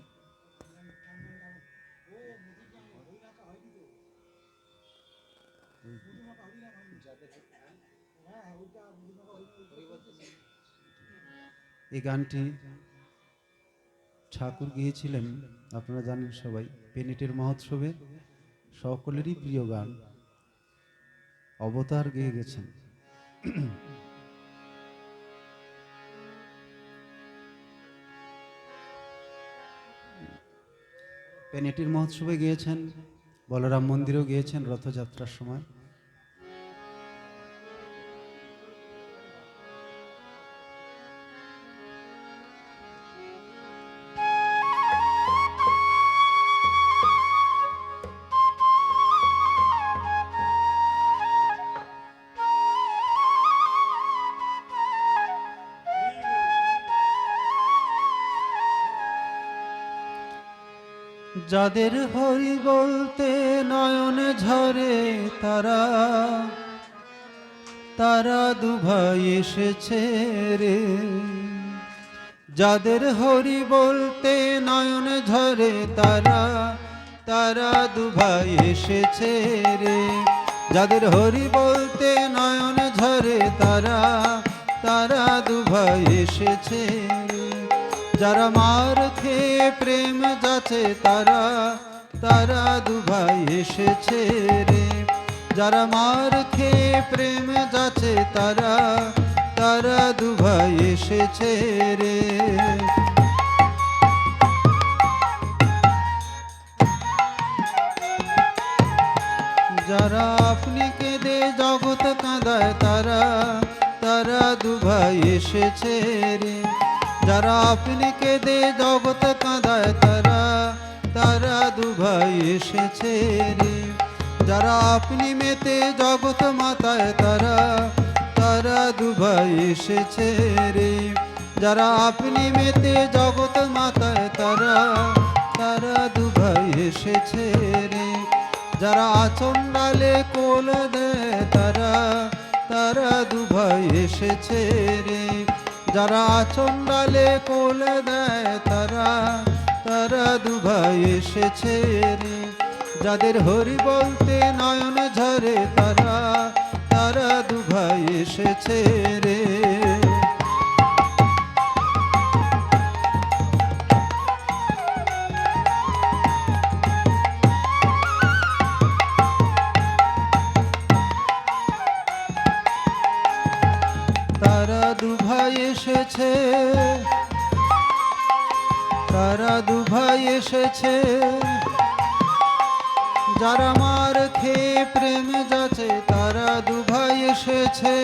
S2: এই গানটি ঠাকুর গিয়েছিলেন, আপনারা জানেন সবাই, পেনেটের মহোৎসবে সকলেরই প্রিয় গান অবতার গেয়ে গেছেন। পেনেটির মহোৎসবে গিয়েছেন, বলরাম মন্দিরেও গিয়েছেন রথযাত্রার সময়। যাদের হরি বলতে নয়নে ঝরে তারা, তারা দুভাই এসেছে রে। যাদের হরি বলতে নয়নে ঝরে তারা, তারা দুভাই এসেছে রে। যাদের হরি বলতে নয়নে ঝরে তারা, তারা দুভাই এসেছে রে। যারা মার খেয়ে প্রেম যাচ্ছে তারা, তারা দুভাই এসেছে রে। যারা মার খেয়ে প্রেম যাচ্ছে তারা, তারা দুভাই এসেছে রে। যারা আপনি কেঁদে জগৎ কাঁদায় তারা, তারা দুভাই এসেছে রে। যারা আপনি কেঁদে জগৎ কাঁদায় তারা, তারা দুভাই এসেছে রে। যারা আপনি মেতে জগৎ মাতায় তারা, তারা দুভাই এসেছে রে। যারা আপনি মেতে জগৎ মাতায় তারা, তারা দুভাই এসেছে রে। যারা আচণ্ডালে কোল দেয় তারা, তারা দুভাই এসেছে রে। যারা আচণ্ডালে কোল দেয় তারা, তারা দুভাই এসেছে রে। যাদের হরি বলতে নয়ন ঝরে তারা, তারা দুভাই এসেছে রে। তারা দুভাই এসেছে, তারা দুভাই এসেছে। যারা মার খেয়ে প্রেম যাচ্ছে তারা দুভাই এসেছে।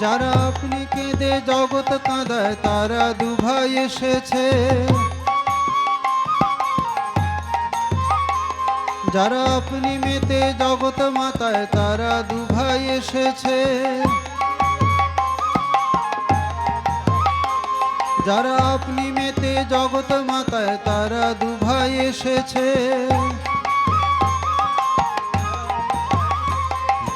S2: যারা আপনি কেঁদে জগৎ কাঁদায় তারা দুভাই এসেছে। যারা আপনি মেতে জগৎ মাতায় তারা দুভাই এসেছে। যারা আপনি মেতে জগৎ মাতায় তারা দুভাই এসেছে।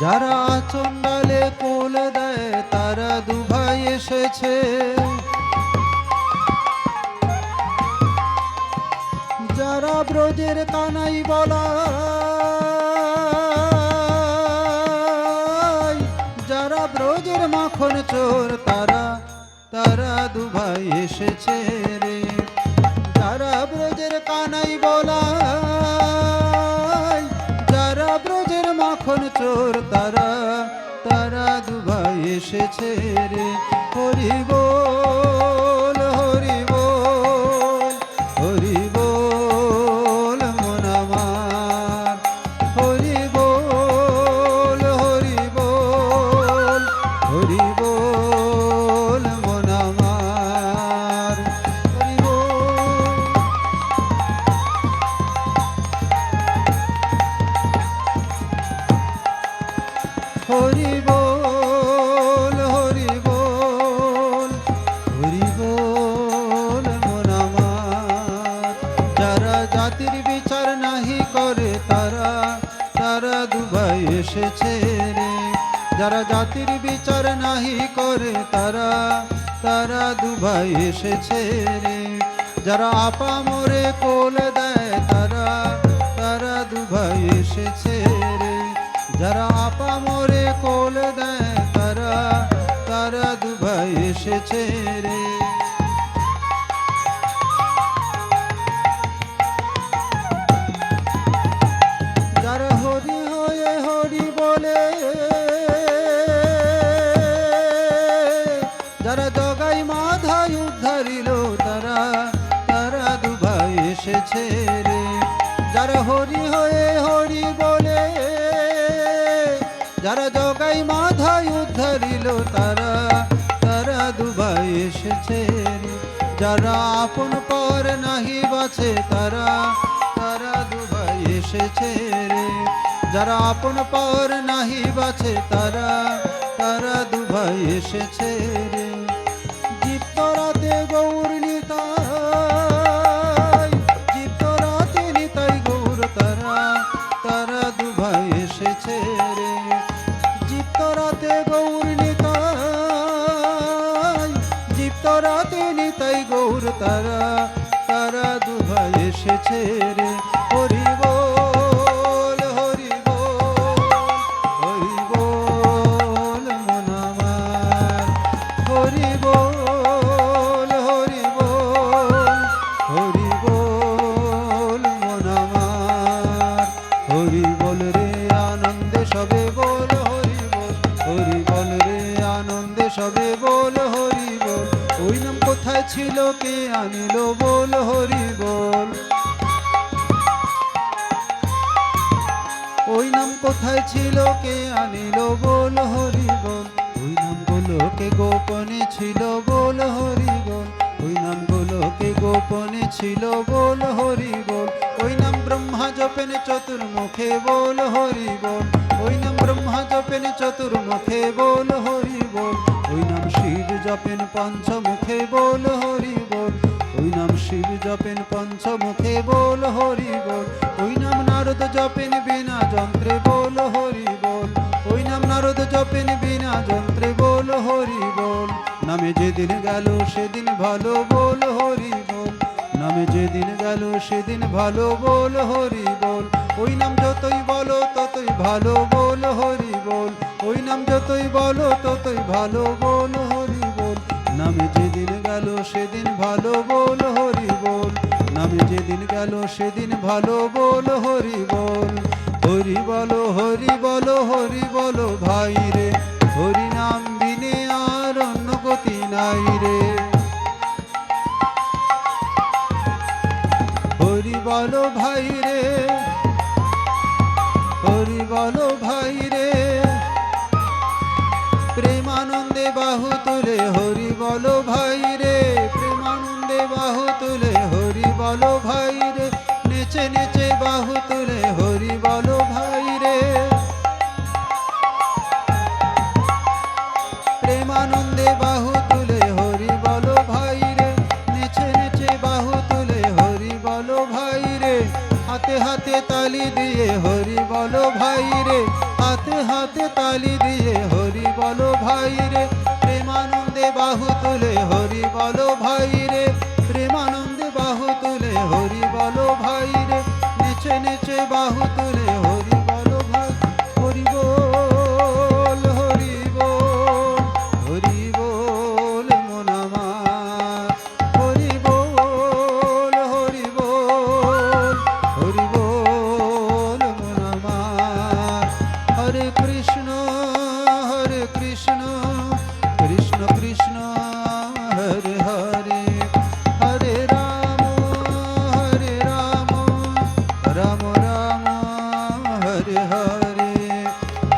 S2: যারা আচণ্ডালে কোল দেয় তারা দুভাই এসেছে। যারা ব্রজের কানাই বলা, যারা ব্রজের মাখন চোর তারা, তারা দুভাই এসেছে রে। যারা ব্রজের কানাই বলা, যারা ব্রজের মাখন চোর তারা, তারা দুভাই এসেছে রে। হরি বল, হরি বল, হরি বল মন আমার। হরি বল, হরি বল, হরি বল মন আমার। হরি বল। হরি বল, হরি বল, হরি বল মন আমার। যারা জাতির বিচার নাহি করে তারা, তারা দুভাই এসেছে রে। যারা জাতির বিচার নাহি করে তারা, তারা দুভাই এসেছে রে। যারা আপা মোরে কোল দেয় তারা, তারা দুভাই এসেছে রে। যারা আপা মোরে কোল দেয় তারা, তারা দুভাই এসেছে রে। যারা হরি হয়ে হরি বলে, যারা জগাই মাধায় উদ্ধারিল তারা, তারা দুভাই এসেছে রে। যারা হরি হয়ে হরি বলে, যারা জগাই মাধায় উদ্ধারিল তারা, তারা দুভাই এসেছে রে। যারা আপন পর নাহি বাছে তারা, তারা দুভাই এসেছে রে। যারা আপন পর নাহি বাছে তারা, তারা দুভাই এসেছে রে। দীপ্ত রাতে গৌর গৌর তারা, তারা দুভাই এসেছে রে। হরি বল হরি বল মন আমার, হরি বল মন আমার, হরি বল রে আনন্দে সবে বল হরি বল, হরি বল রে আনন্দে সবে বল হরি বল। ওই নাম কোথায় ছিল কে আনিল বল হরি বল, ওই নাম কোথায় ছিল কে আনিল বল হরি বল। ওই নাম গোলকে গোপনে ছিল বল হরি বল, ওই নাম গোলকে গোপনে ছিল বল হরি বল। ওই নাম ব্রহ্মা জপেন চতুর্মুখে বল হরি বল, ওই নাম ব্রহ্মা জপেন চতুর্মুখে বল হরি বল। ওই নাম শিব জপেন পঞ্চমুখে বল হরি বল, ওই নাম শিব জপেন পঞ্চমুখে বল হরি বল। ওই নাম নারদ জপেন বিনা যন্ত্রে বল হরি বল, ওই নাম নারদ জপেন বিনা যন্ত্রে বল হরি বল। নামে যেদিন গেল সেদিন ভালো বল হরি বল, নামে যেদিন গেল সেদিন ভালো বল হরি বল। ওই নাম যতই বলো ততই ভালো বল হরি বল, ওই নাম যতই বলো ততই ভালো বল হরি বল। নামে যেদিন গেল সেদিন ভালো বল হরি বল, নামে যেদিন গেল সেদিন ভালো বল হরি বল। হরি বলো হরি বলো হরি বলো ভাই রে, হরি নাম বিনে আর অন্য গতি নাই রে। হরি বলো ভাই রে, হরি বলো ভাই রে, প্রেমানন্দে বাহু তুলে হরি বলো ভাই রে, প্রেমানন্দে বাহু তুলে হরি বলো ভাই রে, নেচে নেচে বাহু তুলে হরি বলো ভাই রে। প্রেমানন্দে বাহু তুলে হরি বলো ভাই রে, নেচে নেচে বাহু তুলে হরি বলো ভাই রে। হাতে হাতে তালি দিয়ে হরি বলো ভাই রে, হাতে হাতে তালি দিয়ে হরি বলো ভাই রে। প্রেমানন্দে বাহু তুলে হরি বলো ভাই রে, প্রেমানন্দে বাহু তুলে হরি বলো ভাই রে, নেচে নেচে বাহু তুলে হরি বলো ভাই। হরি বল হরি বল, হরি বল মন আমার, হরি বল হরি বল, হরি বল মন আমার। হরে কৃষ্ণ কৃষ্ণ কৃষ্ণ হরে হরে, হরে রাম রাম রাম হরে হরে।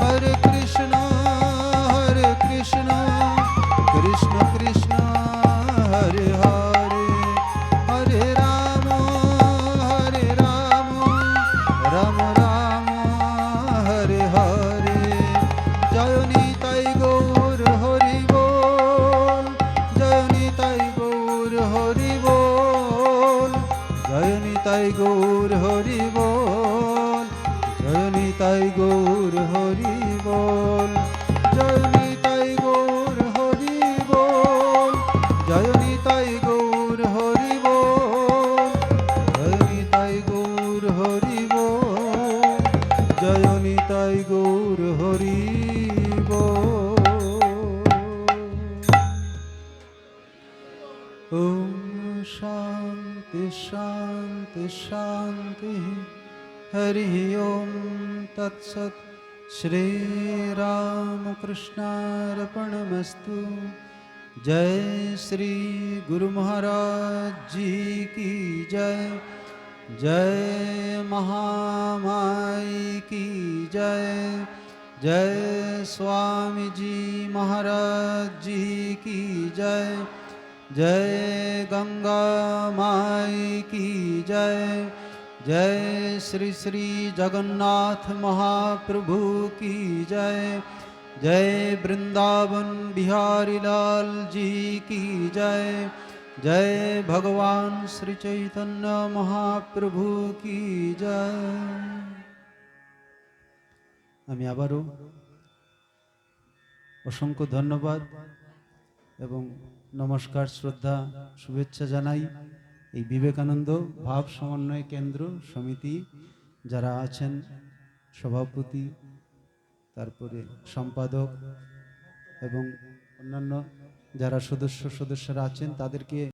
S2: হরে কৃষ্ণ কৃষ্ণ কৃষ্ণ হরে হরে, হরে রাম রাম রাম হরে হরে। জয় নিতাই গৌর হরি বল, জয় নিতাই গৌর হরি বল, জয় নিতাই গৌর হরি বল, জয় নিতাই গৌর হরি বল, জয় নিতাই গৌর হরি বল, জয় নিতাই গৌর হরি বল, জয় নিতাই গৌর হরি বল, জয় নিতাই গৌর হরি বল। ওম শান্তি শান্তি শান্তি, হরি ওম তৎসৎ। श्री राम कृष्णार्पणमस्तु। जय श्री गुरु महाराज जी की जय, जय महामाई की जय, जय स्वामी जी महाराज जी की जय, जय गंगा माई की जय, जय श्री श्री जगन्नाथ महाप्रभु की जय, जय वृंदावन बिहारी लाल जी की जय, जय भगवान श्री चैतन्य महाप्रभु की जय। আমি আবারও অসংখ্য ধন্যবাদ এবং নমস্কার শ্রদ্ধা শুভেচ্ছা জানাই এই বিবেকানন্দ ভাব সমন্বয় কেন্দ্র সমিতি যারা আছেন, সভাপতি, তারপরে সম্পাদক এবং অন্যান্য যারা সদস্যরা আছেন তাদেরকে